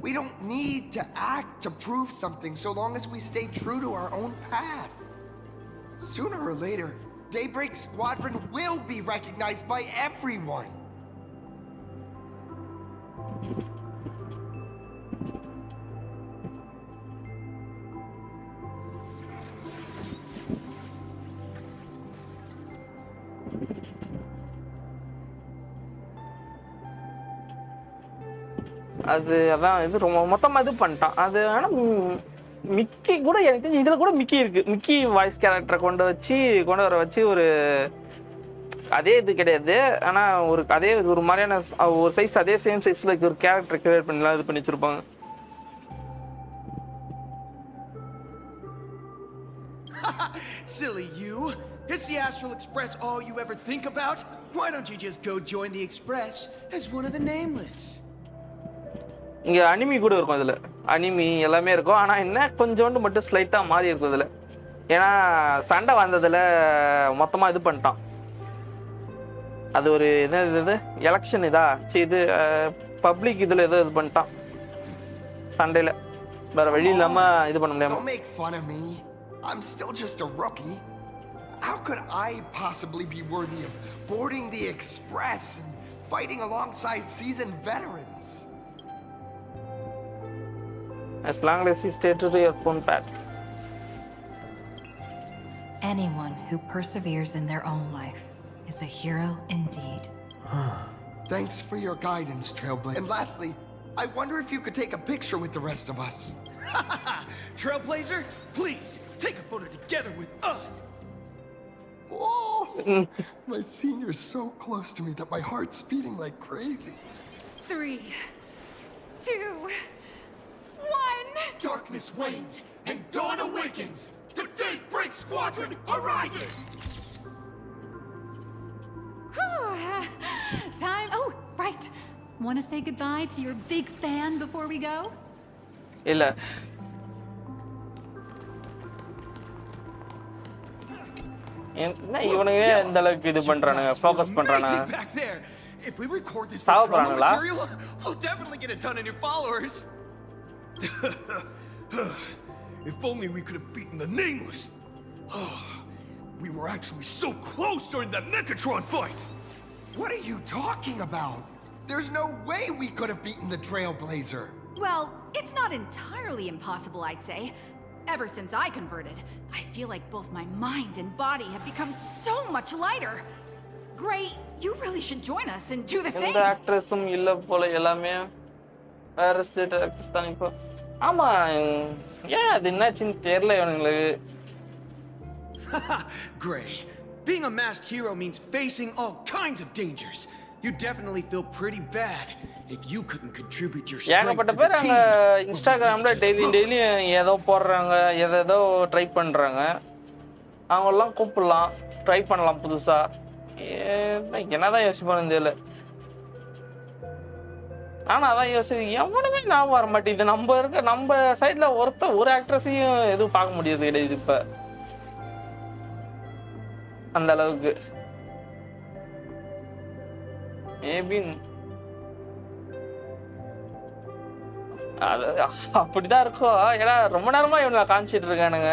We don't need to act to prove something so long as we stay true to our own path. Sooner or later, Daybreak Squadron will be recognized by everyone. அதான் இது ரொம்ப மொத்தமாக இது பண்ணிட்டான். அது ஆனால் Mickey கூட எனக்கு தெரிஞ்சு இதில் கூட மிக்கி இருக்குது. மிக்கி வாய்ஸ் கேரக்டரை கொண்டு வர வச்சு ஒரு அதே இது கிடையாது, ஆனால் அதே ஒரு மாதிரியான ஒரு சைஸ், அதே சேம் சைஸில் ஒரு கேரக்டர் கிரியேட் பண்ணலாம், இது பண்ணி வச்சுருப்பாங்க. Silly you! Is the Astral Express all you ever think about? Why don't you just go join the Express as one of the nameless? இங்கே அனிமி கூட இருக்கும், இதில் அனிமி எல்லாமே இருக்கும். ஆனால் என்ன கொஞ்சோண்டு மட்டும் ஸ்லைட்டாக மாறி இருக்கும் இதில். ஏன்னா சண்டை வந்ததில் மொத்தமாக இது பண்ணிட்டான். அது ஒரு இது எலெக்ஷன் இது பப்ளிக் இதில் ஏதோ இது பண்ணிட்டான் சண்டையில். வேற வழி இல்லாமல் இது பண்ண முடியாமல். Don't make fun of me. I'm still just a rookie. How could I possibly be worthy of boarding the Express and fighting alongside seasoned veterans? As long as you stay to your own path. Anyone who perseveres in their own life is a hero indeed. Thanks for your guidance, Trailblazer. And lastly, I wonder if you could take a picture with the rest of us. Trailblazer, please take a photo together with us. Oh, my senior's so close to me that my heart's beating like crazy. 3, 2, 1. Darkness wanes and dawn awakens. The Daybreak Squadron arises. Time. Oh, right. Want to say goodbye to your big fan before we go? இல்ல என்ன இவனுங்க இந்த அளவுக்கு இது பண்றானுங்க, focus பண்றானுங்க. If we record this சாவ promo போறானுங்களா? material, we'll definitely get a ton of new followers. If only we could have beaten the Nameless. We were actually so close during that Mechatron fight. What are you talking about? There's no way we could have beaten the Trailblazer. Well, it's not entirely impossible, I'd say. Ever since I converted, I feel like both my mind and body have become so much lighter. Gray, you really should join us and do the same. இந்த ஆக்ட்ரஸும் இல்ல போல, எல்லாமே வேற state actress தான் இப்போ. ஆமா, ஏன் அது என்னாச்சுன்னு தெரியல இவனுங்களுக்கு. Gray, being a masked hero means facing all kinds of dangers. You definitely feel pretty bad if you couldn't contribute your strength ஏகப்பட்ட to பேர் the அங்க team. இன்ஸ்டாகிராம்ல டெய்லி ஏதோ போடுறாங்க, ஏதோ ட்ரை பண்றாங்க. அவங்கெல்லாம் கூப்பிடலாம், ட்ரை பண்ணலாம் புதுசா. என்னதான் யோசிப்பானு தெரியல. ஆனா அதான் எவனுமே ஞாபகம் வர மாட்டேங்குது. நம்ம சைட்ல ஒரு ஆக்ட்ரஸையும் எதுவும் பார்க்க முடியாது கிடையாது இப்ப அந்த அளவுக்கு. மேபி அது அப்படிதான் இருக்கும். ஏன்னா ரொம்ப நேரமா இவனை காமிச்சிட்டு இருக்கானுங்க.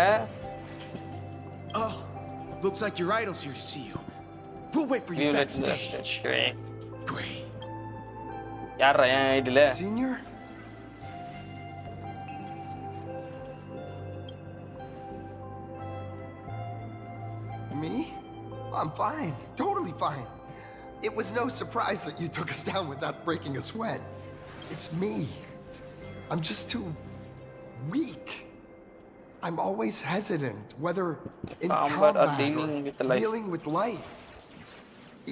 Oh, looks like your idol's here to see you. We'll wait for you backstage. Gray. யாரா என் ஐடில? Senior? Me? I'm fine. Totally fine. It was no surprise that you took us down without breaking a sweat. It's me. I'm just too weak. I'm always hesitant, whether in combat or dealing with life.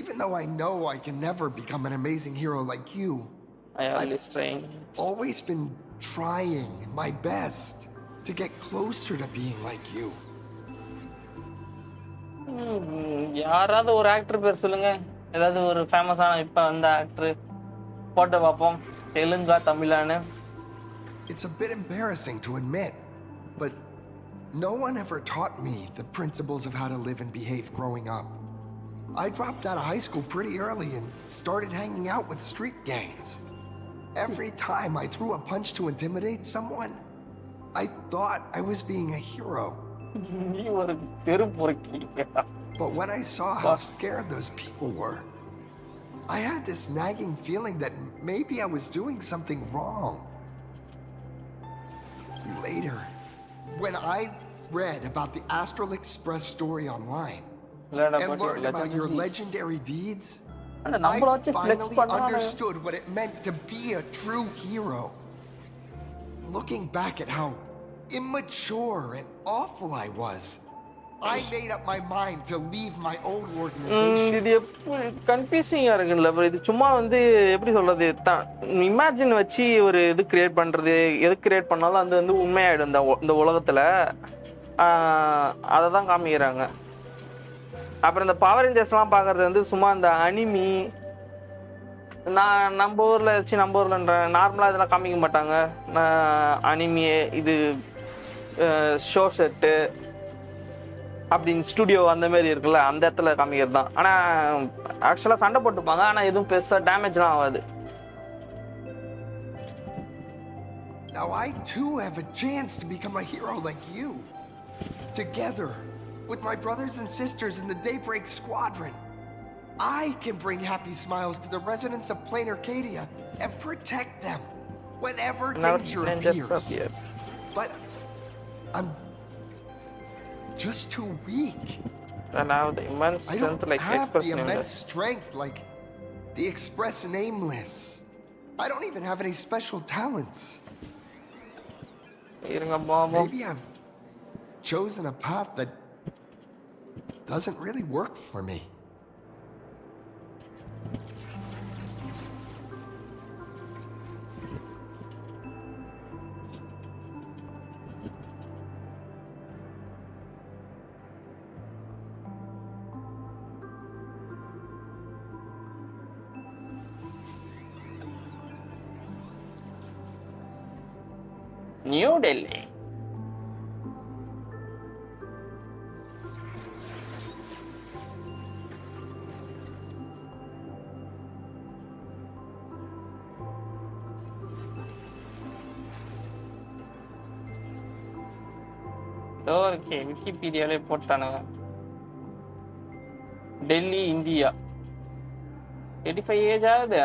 Even though I know I can never become an amazing hero like I've always been trying my best to get closer to being like you. யாராவது ஒரு actor பேர் சொல்லுங்க. ஏதாவது ஒரு ஃபேமஸான இப்ப வந்த actor போட்டு பார்ப்போம். தெலுங்கா தமிழானு. It's a bit embarrassing to admit, but no one ever taught me the principles of how to live and behave growing up. I dropped out of high school pretty early and started hanging out with street gangs. Every time I threw a punch to intimidate someone, I thought I was being a hero. But when I saw how scared those people were, I had this nagging feeling that maybe I was doing something wrong. Later, when I read about the Astral Express story online and learned about your legendary deeds, I finally understood what it meant to be a true hero. Looking back at how immature and awful I was, I made up my mind to leave my old organization. இது கன்ஃபியூசிங்கா இருக்குல்ல bro. இது சும்மா வந்து எப்படி சொல்றது, imagine வச்சு ஒரு இது கிரியேட் பண்றது, எது கிரியேட் பண்ணாலும் அது வந்து உண்மையாயிடும் இந்த உலகத்துல. அதை தான் காமிக்கிறாங்க. அப்புறம் இந்த பவர் ரேஞ்சர்ஸ்லாம் பார்க்கறது வந்து சும்மா இந்த அனிமி, நான் நம்ம ஊர்லன்ற நார்மலாக இதெல்லாம் காமிக்க மாட்டாங்க. அனிமி இது ஷோ செட்டு அப்படின்னு ஸ்டுடியோ அந்த மாதிரி இருக்குல்ல, அந்த இடத்துல காமிக்கிறது தான். ஆனால் ஆக்சுவலாக சண்டை போட்டுப்பாங்க, ஆனால் எதுவும் பெருசாக டேமேஜ்லாம் ஆகாது. Now I too have a chance to become a hero like you. Together with my brothers and sisters in the Daybreak Squadron, I can bring happy smiles to the residents of Plain Arcadia and protect them whenever danger appears. But I'm just too weak. And I have the immense strength like Express the immense Nameless. strength like the Express Nameless. I don't even have any special talents. Maybe I've chosen a path that doesn't really work for me. New Delhi. Okay, விக்கிபீடியாலே போட்டானுங்க. Delhi India 85 age ஆகுது.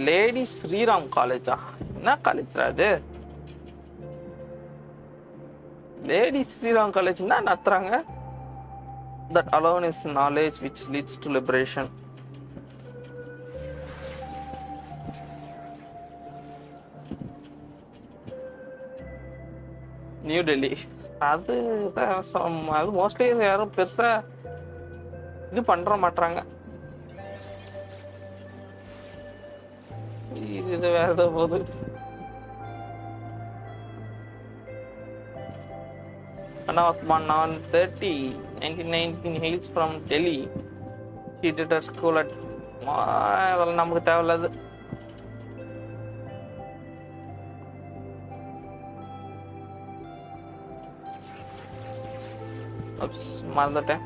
Lady Shriram காலேஜா? என்ன காலேஜ்ரா அது? Lady Sriram college என்ன நடத்துறாங்க? That alone is knowledge which leads to liberation. New Delhi. அது mostly யாரும் பெருசா இது பண்ற மாட்டாங்க. இது வேற ஏதோ போகுது. Osman on 30, 1919 hails from Delhi. She did her school at அதெல்லாம் நமக்கு தேவையில்லாது. மறந்துட்டேன்.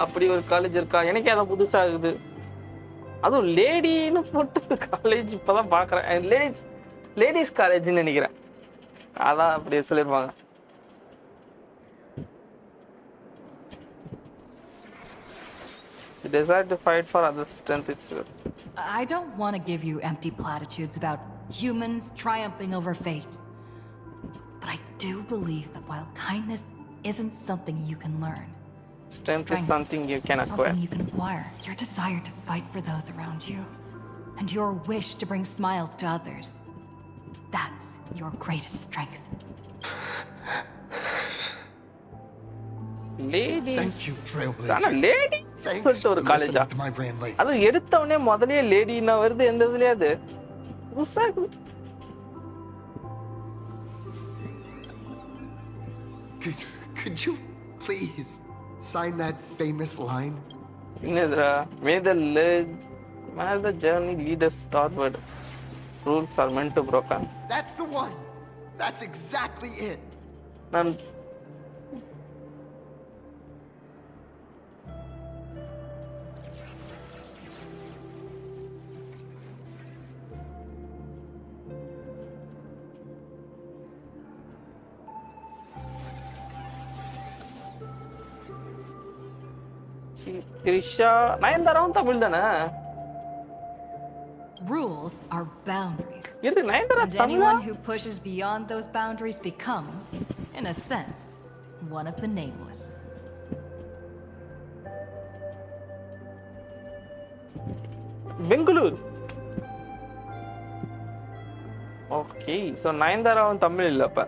அப்படி ஒரு காலேஜ் இருக்கா? எனக்கே அதான் புதுசா இருக்குது. அதுவும் லேடின்னு போட்டு காலேஜ் இப்பதான் பாக்குறேன். லேடிஸ் காலேஜ்னு நினைக்கிறேன். அதான் அப்படி சொல்லிருப்பாங்க. Desire to fight for others' strength itself. I don't want to give you empty platitudes about humans triumphing over fate. But I do believe that while kindness isn't something you can learn, Strength is something you can acquire. Something you can acquire. Your desire to fight for those around you. And your wish to bring smiles to others. That's your greatest strength. Ladies. Thank you, Trailblazer. ஆனா lady சொல்லிட்டு ஒரு காலேஜா அது எடுத்தவனே முதல்லயே லேடின்னா வருது எந்த இதுலயாவது புதுசா Could you please sign that famous line? என்னதுடா may the journey lead us starward. Rules are meant to broken. That's the one. That's exactly it. நான் Trisha, நயன்தாராவும் தமிழ் தானே? Rules are boundaries. இரு Nayanthara And Tamizha? anyone who pushes beyond those boundaries becomes, in a sense, one of the nameless. Bangalore. Okay, so நயன்தாராவும் தமிழ் இல்ல அப்ப.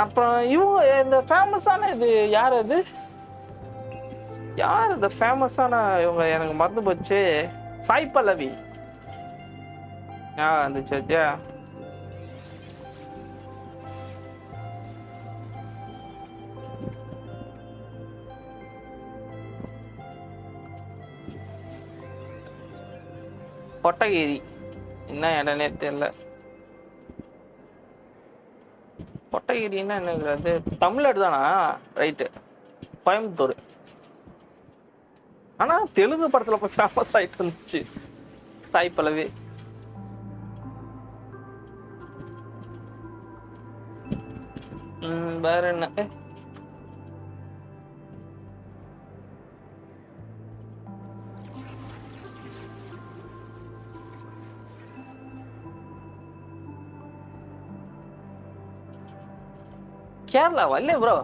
அப்புறம் இவங்க இந்த ஃபேமஸான இது யார் அது யார் இந்த ஃபேமஸான இவங்க எனக்கு மறந்து போச்சு சாய் பல்லவி அந்த சத்யா கொட்டகிரி என்ன இடனே தெரியல கொட்டகிரின்னா என்ன அது தமிழ்நாடு தானா ரைட்டு கோயம்புத்தூர் ஆனா தெலுங்கு படத்துல போய் ஃபேமஸ் ஆயிட்டு இருந்துச்சு சாய் பல்லவி வேற என்ன கேரளாவா இல்லையா ப்ரோ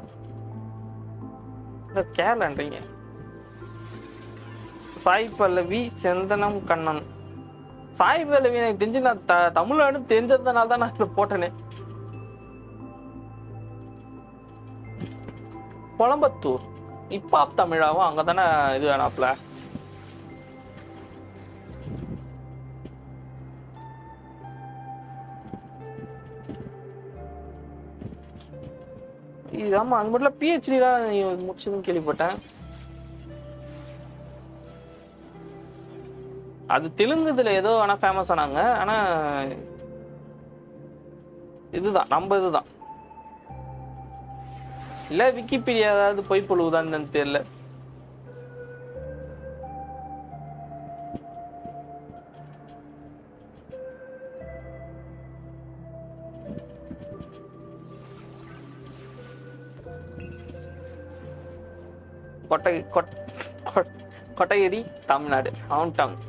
கேரளான்றீங்க சாய் பல்லவி செந்தனம் கண்ணன் சாய் பல்லவி எனக்கு தெரிஞ்சு நான் தமிழ்நாடு தெரிஞ்சதுனால தான் நான் இதை போட்டேனே கொலம்பத்தூர் இப்ப தமிழாவும் அங்கதானே இது வேணாப்ல ஆமா அது மட்டும் பிஹெச்டி தான் முடிச்சதுன்னு கேள்விப்பட்டேன் அது தெலுங்குதுல ஏதோ ஆனா ஃபேமஸ் ஆனாங்க ஆனா இதுதான் நம்ம இதுதான் இல்ல விக்கிபீடியா ஏதாவது பொய் பொழுவுதான்னு தெரியல கொட்டகிரி தமிழ்நாடு ஹவுன் டவுன்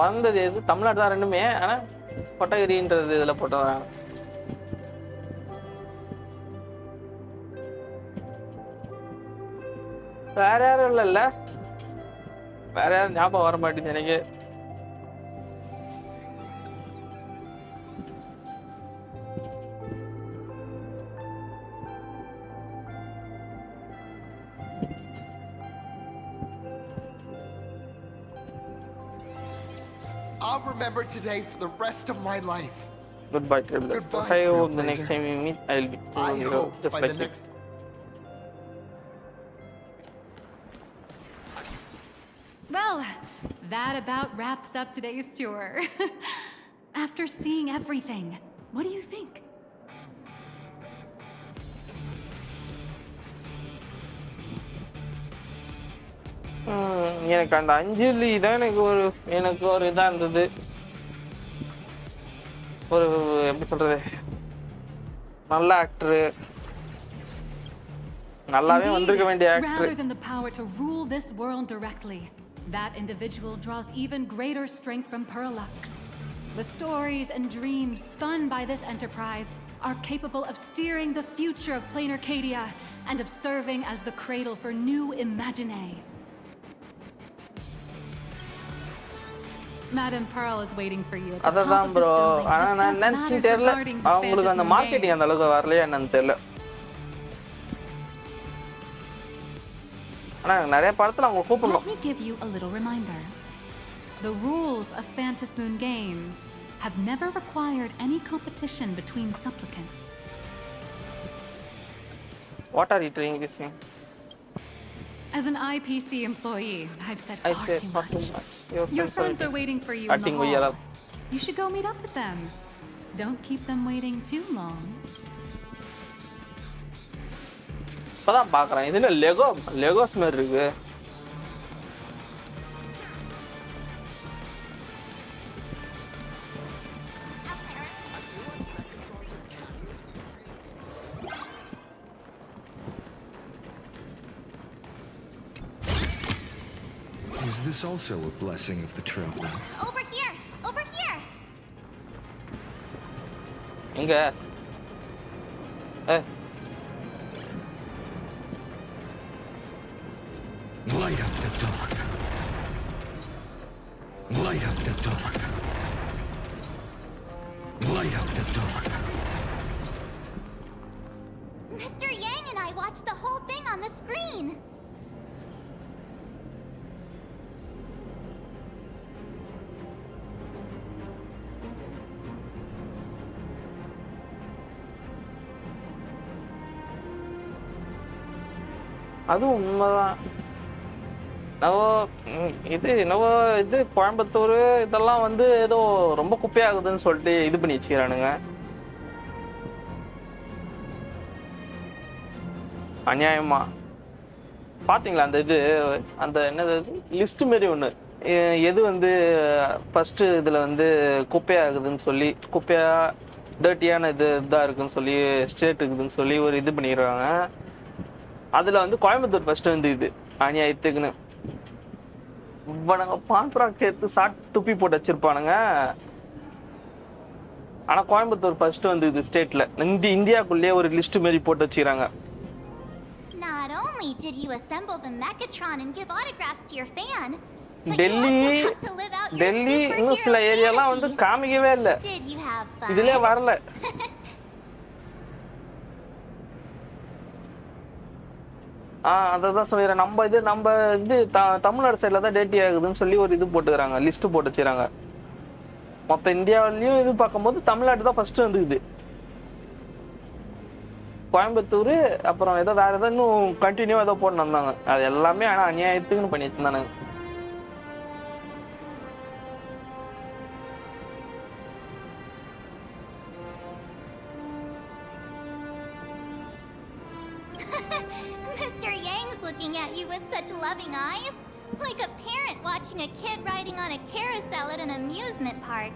வந்தது எது தமிழ்நாடு தான் ரெண்டுமே ஆனா கொட்டகிரின்றது இதுல போட்டு வராங்க வேற யாரும் இல்ல வேற யாரும் ஞாபகம் வர மாட்டேங்குது எனக்கு I'll remember today for the rest of my life. Goodbye, Trailblazer. I hope the next time we meet, I'll be just like you. Well, that about wraps up today's tour. After seeing everything, what do you think? எனக்கு அந்த அஞ்சலி தான் எனக்கு ஒரு இதா இருந்தது ஒரு எப்படி சொல்றது நல்ல ஆக்டர் நல்லாவே வந்திருக்க வேண்டிய actor rather than the power to rule this world directly, that individual draws even greater strength from Parallax. The stories and dreams spun by this enterprise are capable of steering the future of plain Arcadia and of serving as the cradle for new imaginae. Madam Pearl is waiting for you at the top of this building to discuss matters regarding the அவங்களுக்கு அந்த marketing அந்த அளவுக்கு வரலையா என்னன்னு தெரியல. ஆனா நிறைய படத்துல அவங்க கூப்பிடணும். Let me give you a little reminder. The rules of Phantom Moon Games have never required any competition between supplicants. What are you doing this thing? As an IPC employee, I've said I far said too far much. too much. Your friends are waiting for you in the hall. You should go meet up with them. Don't keep them waiting too long. இப்பதான் பாக்குறேன். இது என்ன Legos மாதிரி இருக்கு. Is this also a blessing of the Trailwinds? Over here! Over here! எங்க? Light up the dawn. Light up the dawn. Light up the dawn. Mr. Yang and I watched the whole thing on the screen! அது உண்மைதான். இது கோயம்புத்தூர் இதெல்லாம் வந்து ஏதோ ரொம்ப குப்பையாகுதுன்னு சொல்லிட்டு இது பண்ணி வச்சுக்கிறானுங்க. அநியாயமா பாத்தீங்களா அந்த இது அந்த என்னது லிஸ்ட் மாரி ஒண்ணு எது வந்து ஃபர்ஸ்ட் இதுல வந்து குப்பையாகுதுன்னு சொல்லி குப்பையா டர்ட்டியான இதாக இருக்குன்னு சொல்லி ஸ்டேட் இருக்குதுன்னு சொல்லி ஒரு இது பண்ணிடுறாங்க. அதுல வந்து கோயம்புத்தூர் ஃபர்ஸ்ட் வந்து இது அநியாயத்துக்குன்னு இவனுங்க பான்பராக் எடுத்து துப்பி போட்டு வச்சிருப்பானுங்க. ஆனா கோயம்புத்தூர் ஃபர்ஸ்ட் வந்து இது ஸ்டேட்ல இந்தியாக்குள்ளேயே ஒரு லிஸ்ட் மாரி போட்டு வச்சுக்கிறாங்க. Not only did you assemble the Mechatron and give autographs to your fan, but Delhi you also got to live out your Delhi இன்னும் superhero சில ஏரியாலாம் வந்து fantasy. காமிக்கவே இல்லை. Did you have fun? இதுலயே வரல. அதான் சொல்லிடுறேன். நம்ம இது தமிழ்நாடு சைட்ல தான் டேட்டி ஆகுதுன்னு சொல்லி ஒரு இது போட்டுக்கிறாங்க, லிஸ்ட் போட்டு வச்சுக்கிறாங்க. மொத்த இந்தியாவிலையும் இது பார்க்கும்போது தமிழ்நாடு தான் ஃபர்ஸ்ட் வந்துக்குது. கோயம்புத்தூர் அப்புறம் ஏதோ வேற ஏதோ இன்னும் கண்டினியூ ஏதோ போட்டு வந்தாங்க. அது எல்லாமே ஆனா அநியாயத்துக்குன்னு பண்ணி வச்சிருந்தானுங்க. Mr. Yang's looking at you with such loving eyes, like a parent watching a kid riding on a carousel at an amusement park.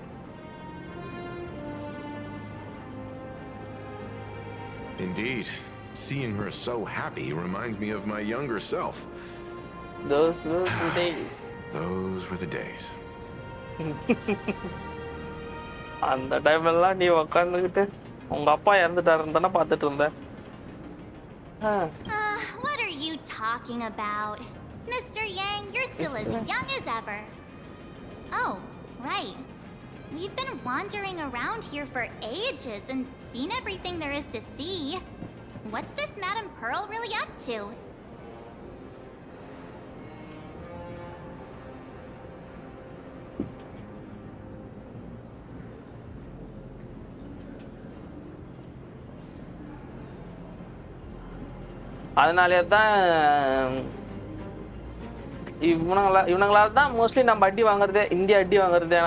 Indeed. Seeing her so happy reminds me of my younger self. Those were the days. Those were the days. அந்த டைம்லாம் நீ உட்காந்துக்கிட்டு உங்க அப்பா இறந்துட்டாருன்னு தானே பார்த்துட்டு இருந்த. What are you talking about? Mr. Yang, you're still as young as ever. Oh, right. We've been wandering around here for ages and seen everything there is to see. What's this Madam Pearl really up to? அதனாலே தான் இவனுங்களால தான் mostly நம்ம அடி வாங்குறதே, India அடி வாங்குறதே.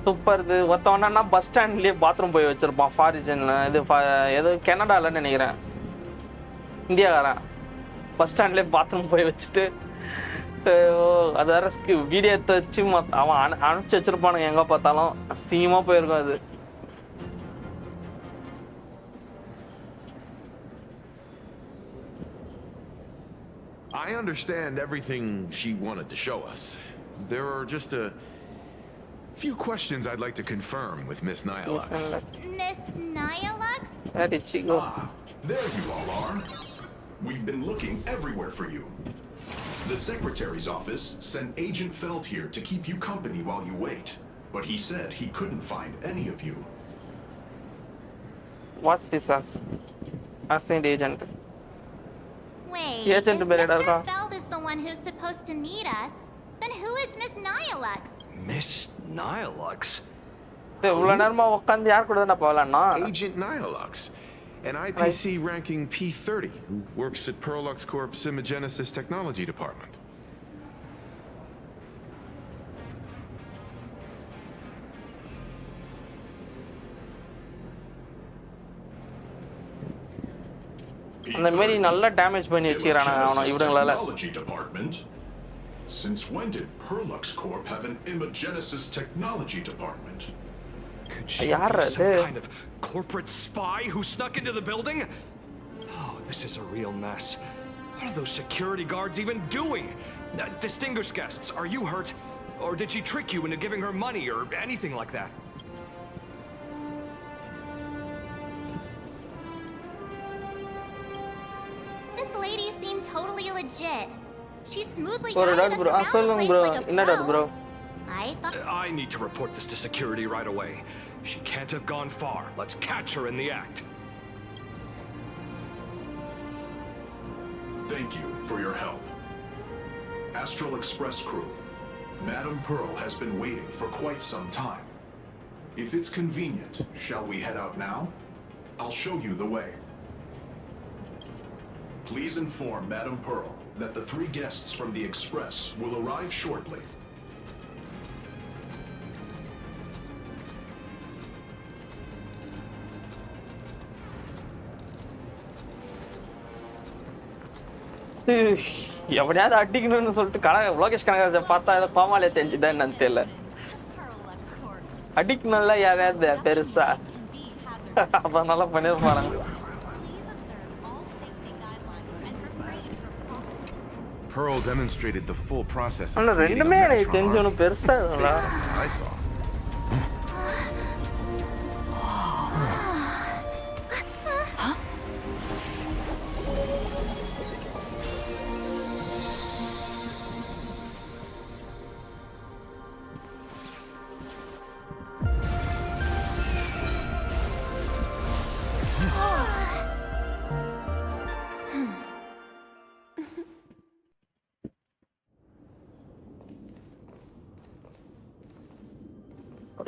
துப்புறது ஒருத்தவனா bus ஸ்டாண்ட்லயே bathroom போய் வச்சிருப்பான். ஃபாரிஜன்ல இது ஏதோ கனடாலன்னு நினைக்கிறேன். இந்தியாக்காரன் பஸ் ஸ்டாண்ட்லயே பாத்ரூம் போய் வச்சுட்டு அது வேற வீடியோ எடுத்து வச்சு அவன் அனுப்பிச்சு வச்சிருப்பானுங்க. எங்க பார்த்தாலும் அசிங்கமா போயிருக்கும் அது. I understand everything she wanted to show us. There are just a few questions I'd like to confirm with Miss Nyalux. Miss Nyalux? Where did she go? Ah, there you all are. We've been looking everywhere for you. The Secretary's office sent Agent Feld here to keep you company while you wait, but he said he couldn't find any of you. What's this as? Assigned agent. Wait, Agent if ಬೇರೆ Mr. Feld is the one who's supposed to meet us, then who is Miss Nyalux? Miss Nyalux? இவ்வளோ நேரமா உட்காந்து யார் கூட தான் போகலான்னா Agent Nyalux, an IPC ranking P30 who works at Perlux Corp's Imagenesis Technology Department. அந்த மாதிரி நல்லா damage பண்ணி வச்சிரானாங்க அவன இவங்களால. Technology Department? Since when did Perlux Corp have an Imagenesis Technology Department? Could she be some kind of corporate spy who snuck into the building? Oh, this is a real mess. What are those security guards even doing? Distinguished guests, are you hurt? Or did she trick you into giving her money or anything like that? This lady seemed totally legit. She smoothly ஒரு guided dot us bro around the சொல்லுங்க place bro like a என்ன dot pro. Bro I thought I need to report this to security right away. She can't have gone far. Let's catch her in the act. Thank you for your help. Astral Express crew, Madame Pearl has been waiting for quite some time. If it's convenient, shall we head out now? I'll show you the way. Please inform Madame Pearl that the 3 guests from the Express will arrive shortly. எவனையாவது அடிக்கணும்னு சொல்லிட்டு லோகேஷ் கனகராஜை பார்த்தா ஏதோ கோமாலே தெரிஞ்சுதான் என்னன்னு தெரியல. அடிக்கணும்ல யாரையாவது பெருசா அதனால பண்ணிருப்பாங்க. Pearl demonstrated the full process of ஆனா creating a ரெண்டுமே எனக்கு Megatron தெரிஞ்சவனு army. பெருசா இல்ல. I saw.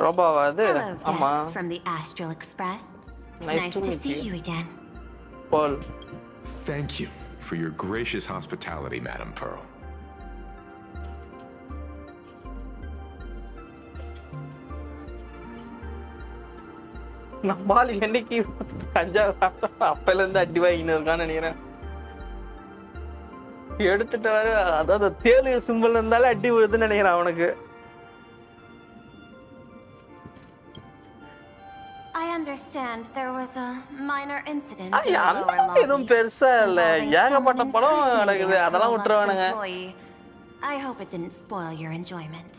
ரோபாவா அது? Hello, ஆமா. guests from the Astral Express. Nice to to meet see you. you again. Paul. Thank you for your gracious hospitality, Madame Pearl. நம்மால் என்னைக்கு கஞ்சா அப்பல இருந்து அடி வாங்கின்னு இருக்கான்னு நினைக்கிறேன். எடுத்துட்டு வர அதாவது தேளு சிம்பிள் இருந்தாலே அடி விழுதுன்னு நினைக்கிறேன் அவனுக்கு. I understand there was a minor incident in the ஐயா, lower lobby எதுவும் பெருசா இல்ல. involving ஏகப்பட்ட someone படம் impersonating நடக்குது. a அதெல்லாம் Prolux விட்டுருவானுங்க. employee. I hope it didn't spoil your enjoyment.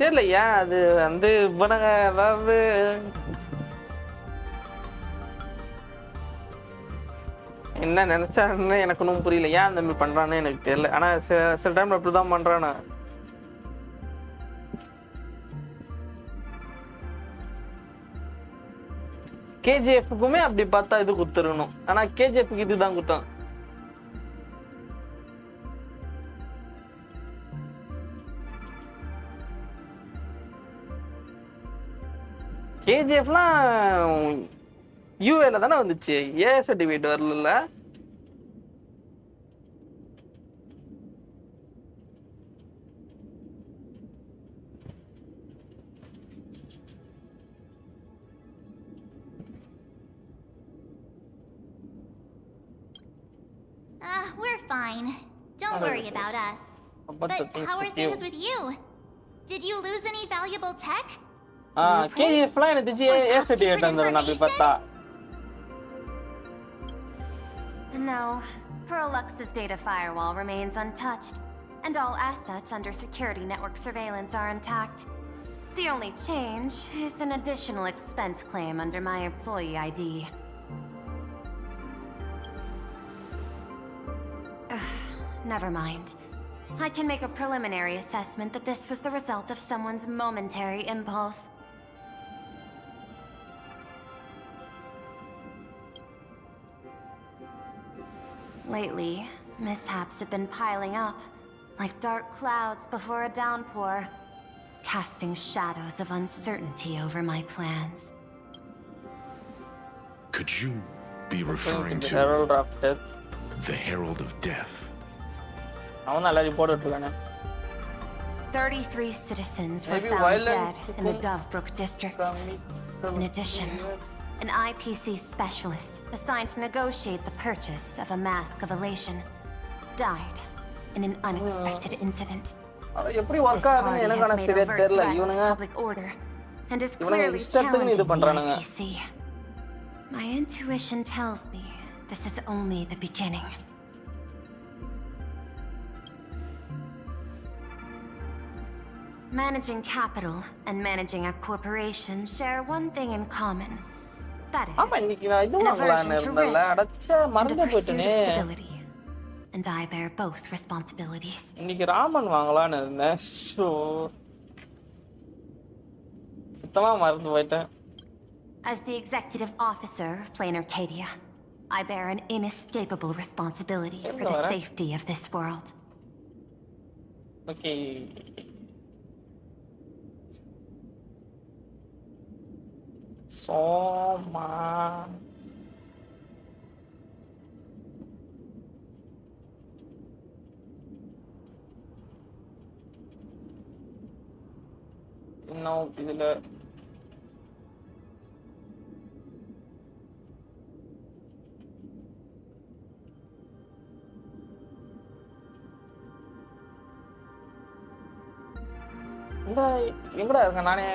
தெரியல ஏன் அது வந்து இவனுங்க அதாவது என்ன நினைச்சான்னு எனக்கு ஒன்றும் புரியல. ஏன் அந்த மாதிரி பண்றான்னு எனக்கு தெரியல. ஆனா சில டைம்ல அப்படிதான் பண்றானு. கேஜிஎஃப்க்குமே அப்படி பார்த்தா இது குத்துருக்கணும். ஆனா கேஜிஎஃப்க்கு இதுதான் குத்தம். கேஜிஎஃப்லாம் யூஏல தானே வந்துச்சு, ஏ சர்டிஃபிகேட் வரல. we're fine. Don't worry about us. But how are things with you? Did you lose any valuable tech? KGF லாம் எனக்கு தெரிஞ்சு A certificate வந்துரும் நான் போய் பார்த்தா. No, Pearl Lux's data firewall remains untouched, and all assets under security network surveillance are intact. The only change is an additional expense claim under my employee ID. Never mind. I can make a preliminary assessment that this was the result of someone's momentary impulse. Lately, mishaps have been piling up, like dark clouds before a downpour, casting shadows of uncertainty over my plans. Could you be referring to Herald of Death? The Herald of Death? அவன் தான் எல்லாரும் போட்டுட்டு இருக்கானே. 33 citizens were Maybe found violence dead in the Dovebrook district. In addition, an IPC specialist assigned to negotiate the purchase of a mask of elation died in an unexpected incident. எப்படி This work ஆகுதுன்னு party எனக்கு has ஆனா made சரியா overt தெரியல. threats to இவனுங்க public order and is இவனுங்க clearly இஷ்டத்துக்கு இது challenging the பண்றானுங்க. IPC. My intuition tells me this is only the beginning. Managing capital and managing a corporation share one thing in common. That is, ஆமா இன்னைக்கு நான் இது an வாங்கலாம்னு aversion to இருந்தேன்ல. risk அடச்சே and a மறந்தே pursuit போயிட்டேனே. of stability. And I bear both responsibilities. இன்னைக்கு ராமன் வாங்கலாம்னு இருந்தேன். So சுத்தமா மறந்து போயிட்டேன். As the executive officer of Plain Arcadia, I bear an inescapable responsibility for the safety of this world. Okay. Soma. இன்னும் இதுல இந்த எங்கடா இருக்கேன் நானே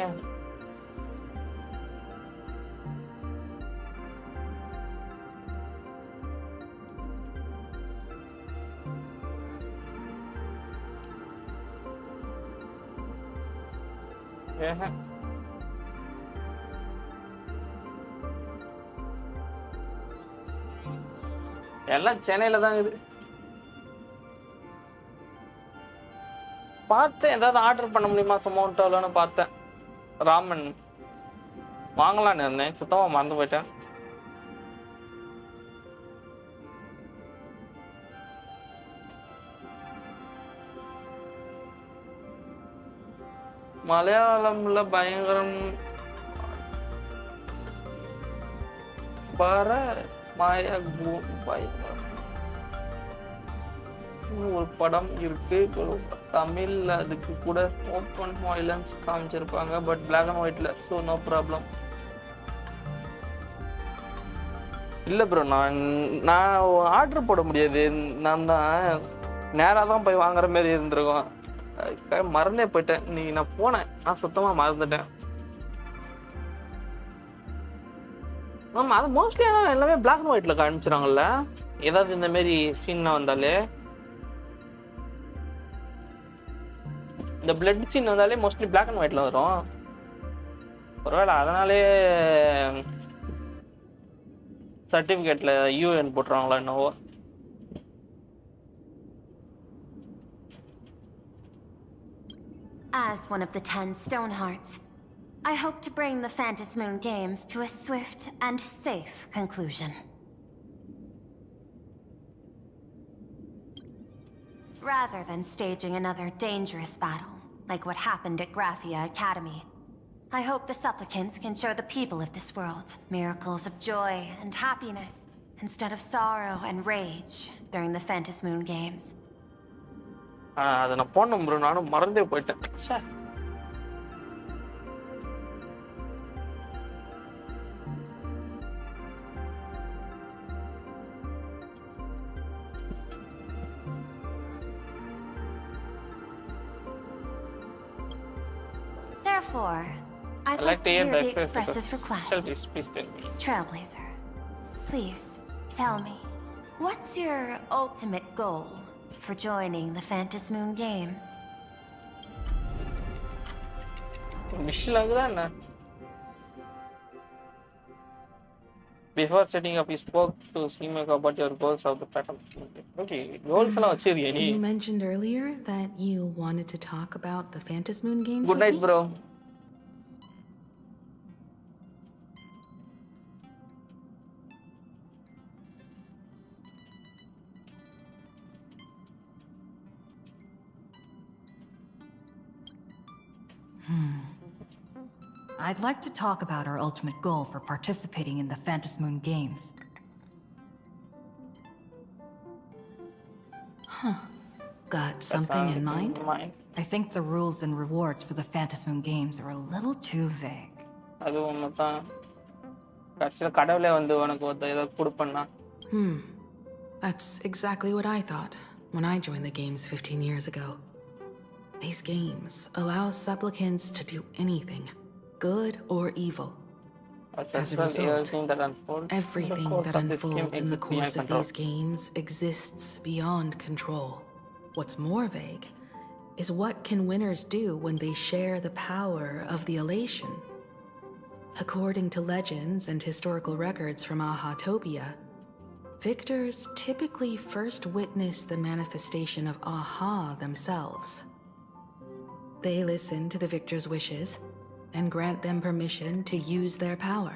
எல்லாம் சென்னையில தான் இருக்குது. பார்த்தேன் ஏதாவது ஆர்டர் பண்ண முடியுமா சொமோட்டோலன்னு பார்த்தேன். ராமன் வாங்கலான்னு இருந்தேன், சுத்தமா மறந்து போயிட்டேன். மலையாளம்ல பயங்கரம் பார மாயா பயங்கரம் ஒரு படம் இருக்கு. தமிழ்ல அதுக்கு கூட ஓப்பன் வயலன்ஸ் காமிச்சிருப்பாங்க, பட் பிளாக் அண்ட் ஒயிட்ல. So no problem. இல்லை ப்ரோ, நான் ஆர்டர் போட முடியாது. நான் தான் நேராக தான் போய் வாங்குற மாதிரி இருந்திருக்கோம். மறந்தே போயிட்டேன். நீ நான் போனேன், நான் சுத்தமா மறந்துட்டேன். ஆமா, அது மோஸ்ட்லி எல்லாமே பிளாக் அண்ட் ஒயிட்ல காமிச்சிடாங்கல்ல. ஏதாவது இந்த மாதிரி சீன் வந்தாலே, இந்த பிளட் சீன் வந்தாலே மோஸ்ட்லி பிளாக் அண்ட் ஒயிட்ல வரும். ஒருவேளை அதனாலே சர்டிபிகேட்ல யூஎன் போட்டுருவாங்களா என்னவோ. As one of the 10 Stonehearts, I hope to bring the Phantasmoon Games to a swift and safe conclusion. Rather than staging another dangerous battle, like what happened at Graphia Academy, I hope the supplicants can show the people of this world miracles of joy and happiness, instead of sorrow and rage during the Phantasmoon Games. அதை நான் போன bro, நானும் மறந்தே போயிட்டேன். before, I'd I like to hear the access Express's request. Selfish, please tell me. Trailblazer, please tell me, what's your ultimate goal for joining the Phantom Moon Games? Wish lagda. Before setting up, you spoke to Steamek about your goals of the pattern. Okay, goals la vachiriya You nee. mentioned earlier that you wanted to talk about the Phantom Moon games. Good with night, me? bro. I'd like to talk about our ultimate goal for participating in the Phantom Moon Games. Got something in mind? I think the rules and rewards for the Phantom Moon Games are a little too vague. அது ஒண்ணுதான். கடைசில கடவுளே வந்து உனக்கு ஏதோ கொடுப்பண்ணா. That's exactly what I thought when I joined the games 15 years ago. These games allow supplicants to do anything, good or evil. As a result, everything that unfolds in the course of these games exists beyond control. What's more vague is what can winners do when they share the power of the elation. According to legends and historical records from Ahatopia, victors typically first witness the manifestation of Aha themselves. They listen to the victor's wishes and grant them permission to use their power.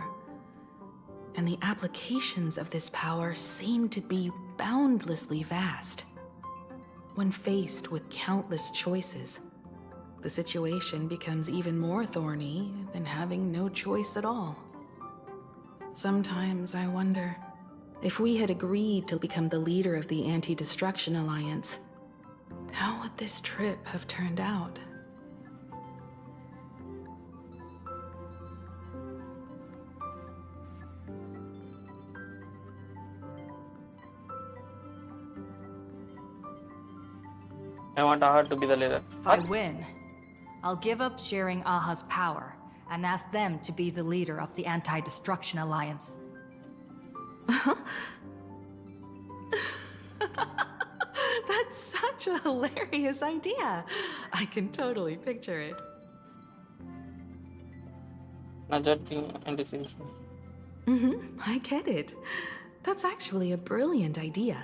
And the applications of this power seem to be boundlessly vast. When faced with countless choices, the situation becomes even more thorny than having no choice at all. Sometimes I wonder, if we had agreed to become the leader of the Anti-Destruction Alliance, how would this trip have turned out? I want Aha to be the leader. If I win, I'll give up sharing Aha's power and ask them to be the leader of the Anti-Destruction Alliance. That's such a hilarious idea. I can totally picture it. I get it. That's actually a brilliant idea.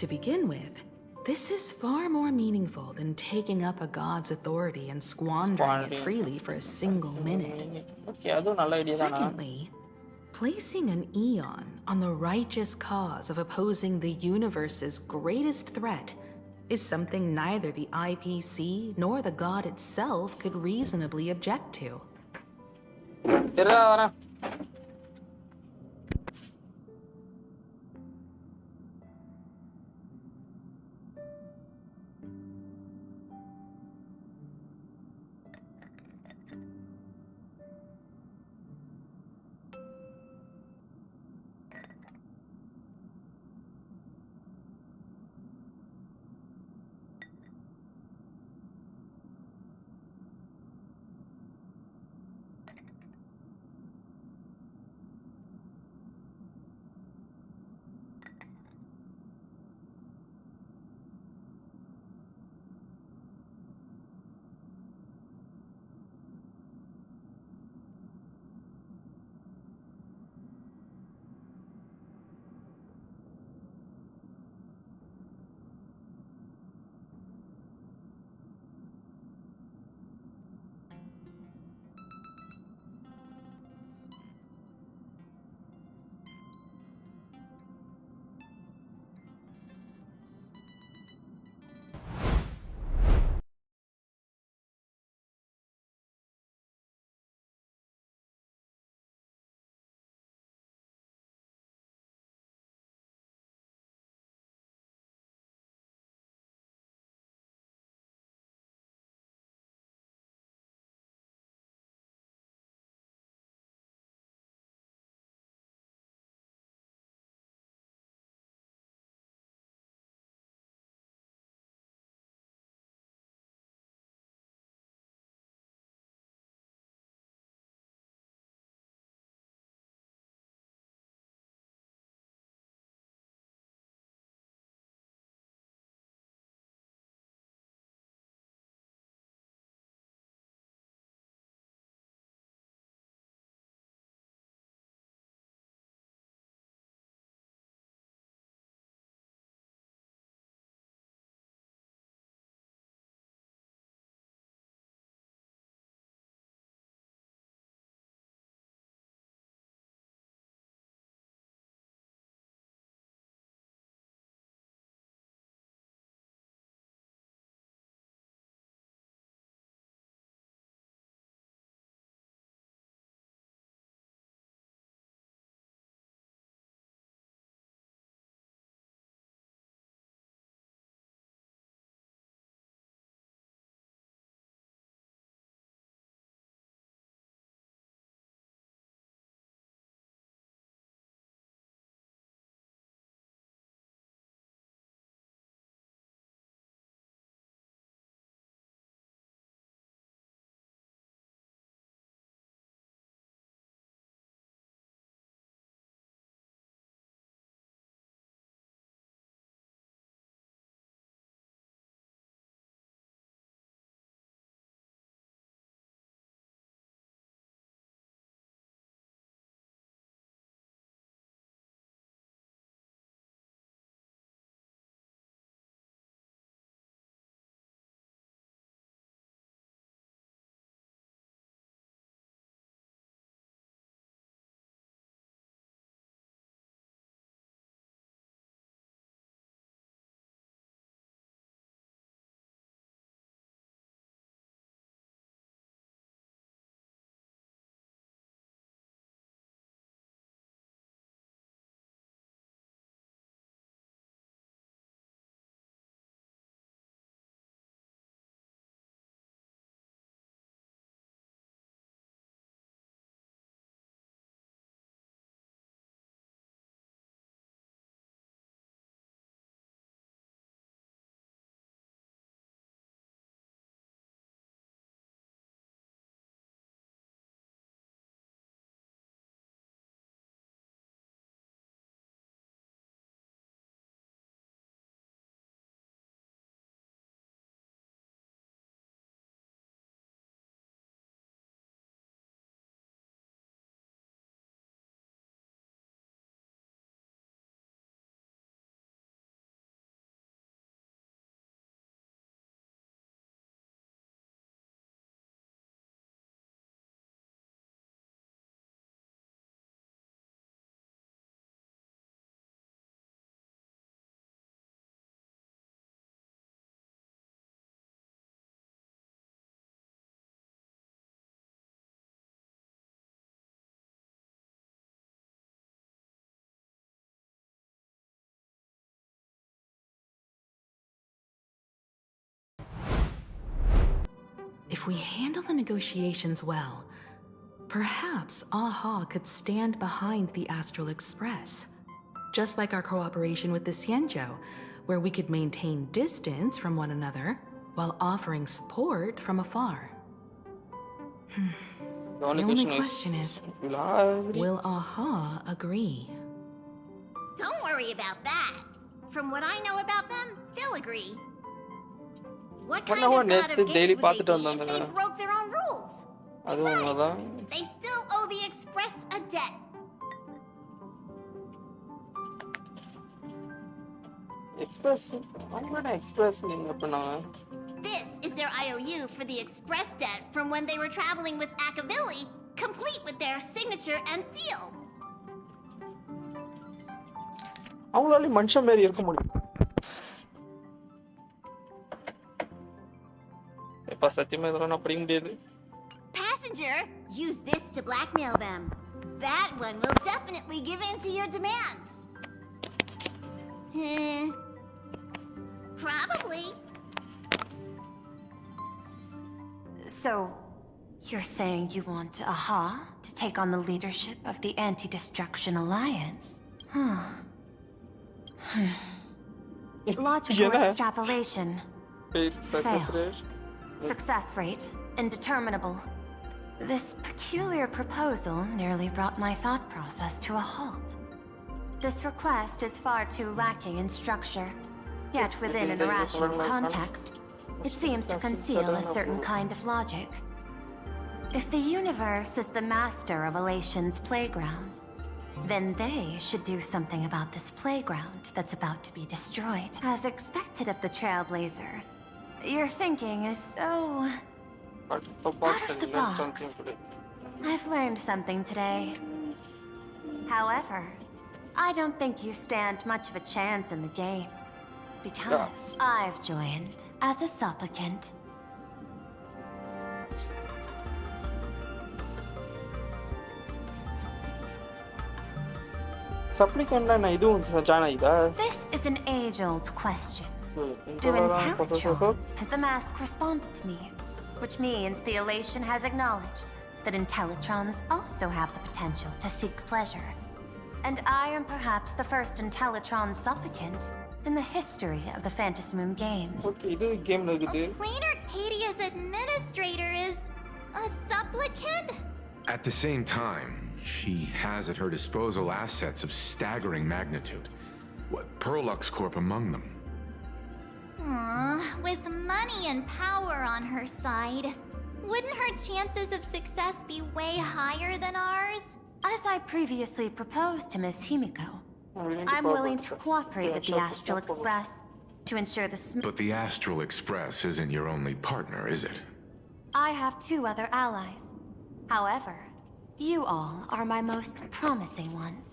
To begin with, this is far more meaningful than taking up a god's authority and squandering it freely for a single minute. Secondly, placing an Eon on the righteous cause of opposing the universe's greatest threat is something neither the IPC nor the god itself could reasonably object to. If we handle the negotiations well, perhaps Aha could stand behind the Astral Express. Just like our cooperation with the Xianzhou, where we could maintain distance from one another while offering support from afar. The only question is, will Aha agree? Don't worry about that. From what I know about them, they'll agree. What kind of god of games daily would they be if they broke their own rules? Besides, they still owe the Express a debt. Express, I'm gonna express நீங்க பண்ணாங்க. This is their IOU for the Express debt from when they were traveling with Akavilli, complete with their signature and seal. அவங்களால மனுஷன் மாதிரி இருக்க முடியும். எப்ப சத்தியமா இதெல்லாம் நான் படிக்க முடியாது. Passenger, use this to blackmail them. That one will definitely give in to your demands. Probably. So, you're saying you want Aha to take on the leadership of the Anti-Destruction Alliance? Logical extrapolation. Success rate. Success rate indeterminable. This peculiar proposal nearly brought my thought process to a halt. This request is far too lacking in structure, yet within an irrational context, it seems to conceal a certain kind of logic. If the universe is the master of Elation's playground, then they should do something about this playground that's about to be destroyed. As expected of the Trailblazer, your thinking is so... out of the box. I've learned something today. However, I don't think you stand much of a chance in the games, because I've joined as a supplicant. Supplicant na idun join aida. This is an age-old question. Do Intellitrons possess a mask responded to me? Which means the Elation has acknowledged that Intellitrons also have the potential to seek pleasure. And I am perhaps the first Intellitron supplicant in the history of the Phantasmoon games. Plain Arcadia's administrator is a supplicant? At the same time, she has at her disposal assets of staggering magnitude. What, Perlux Corp among them. With money and power on her side, wouldn't her chances of success be way higher than ours? As I previously proposed to Miss Himiko, I'm willing to cooperate with the Astral Express to ensure the But the Astral Express isn't your only partner, is it? I have 2 other allies. However, you all are my most promising ones.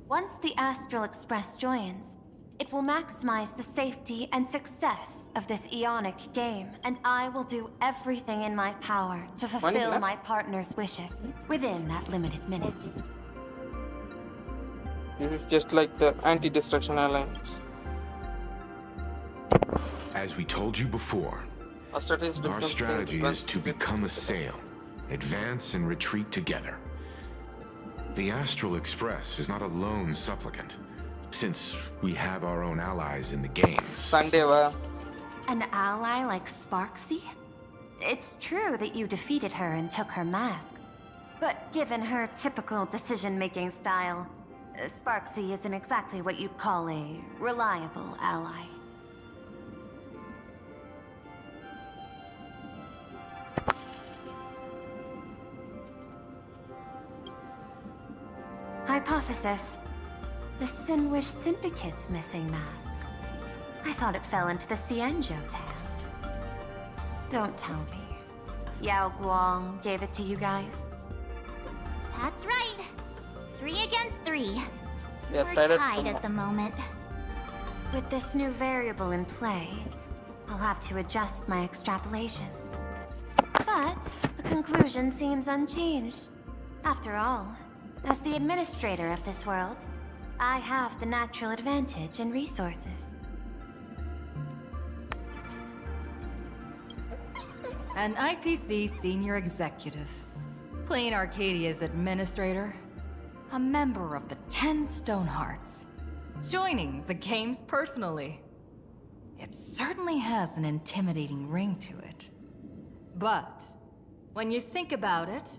Once the Astral Express joins, it will maximize the safety and success of this Ionic game, and I will do everything in my power to fulfill my partner's wishes within that limited minute. This is just like the Anti-Destruction Alliance. As we told you before, our strategy is to become a sail, advance and retreat together. The Astral Express is not a lone supplicant, since we have our own allies in the game. An ally like Sparksy? It's true that you defeated her and took her mask. But given her typical decision-making style, Sparksy isn't exactly what you'd call a reliable ally. Hypothesis. The Sinwish Syndicate's missing mask. I thought it fell into the Xianzhou's hands. Don't tell me. Yao Guang gave it to you guys? That's right. 3 against 3. Yeah, we're tied at the moment. With this new variable in play, I'll have to adjust my extrapolations. But the conclusion seems unchanged. After all, as the administrator of this world, I have the natural advantage in resources. An IPC senior executive, Plain Arcadia's administrator, a member of the 10 Stonehearts, joining the games personally. It certainly has an intimidating ring to it. But when you think about it,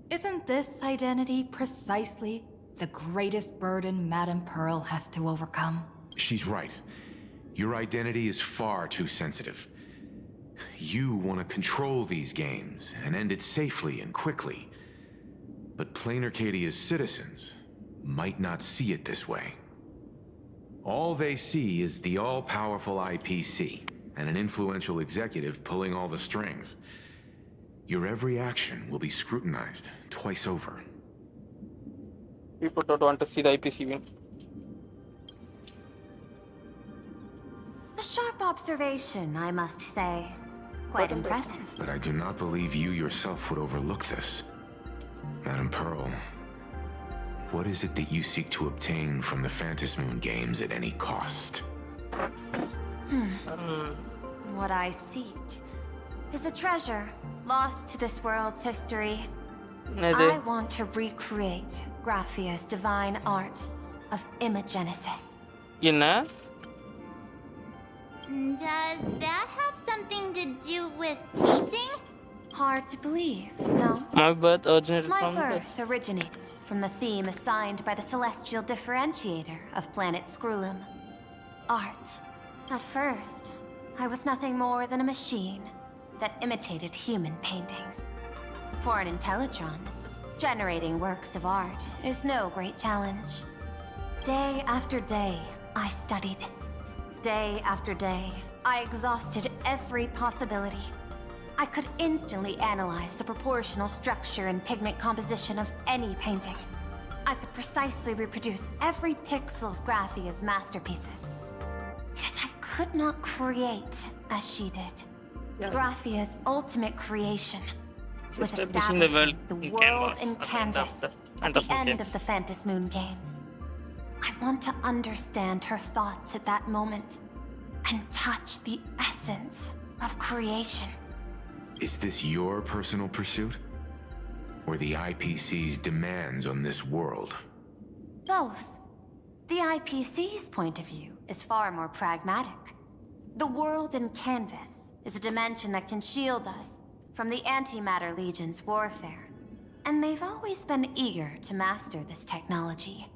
isn't this identity precisely the greatest burden Madame Pearl has to overcome? She's right. Your identity is far too sensitive. You want to control these games and end it safely and quickly. But Plain Arcadia's citizens might not see it this way. All they see is the all-powerful IPC and an influential executive pulling all the strings. Your every action will be scrutinized twice over. People don't want to see the IPC win. A sharp observation, I must say. Quite impressive. But I do not believe you yourself would overlook this. Madame Pearl, what is it that you seek to obtain from the Phantasmoon games at any cost? What I seek is a treasure lost to this world's history. I want to recreate Graphia's divine art of imagenesis. Yenna? Does that have something to do with painting? Hard to believe, no? My birth originated My from birth this. originated from the theme assigned by the celestial differentiator of planet Scrulum. Art. At first, I was nothing more than a machine that imitated human paintings. For an Intellitron, generating works of art is no great challenge. Day after day, I studied. Day after day, I exhausted every possibility. I could instantly analyze the proportional structure and pigment composition of any painting. I could precisely reproduce every pixel of Graphia's masterpieces. Yet I could not create as she did. Graphia's ultimate creation was Establishing the world establishing the in world canvas in at the end of canvas the at the Phantasmoon end games. of the Phantasmoon games. I want to understand her thoughts at that moment and touch the essence of creation. Is this your personal pursuit? Or the IPC's demands on this world? Both. The IPC's point of view is far more pragmatic. The world in canvas is a dimension that can shield us from the Antimatter Legion's warfare. And they've always been eager to master this technology.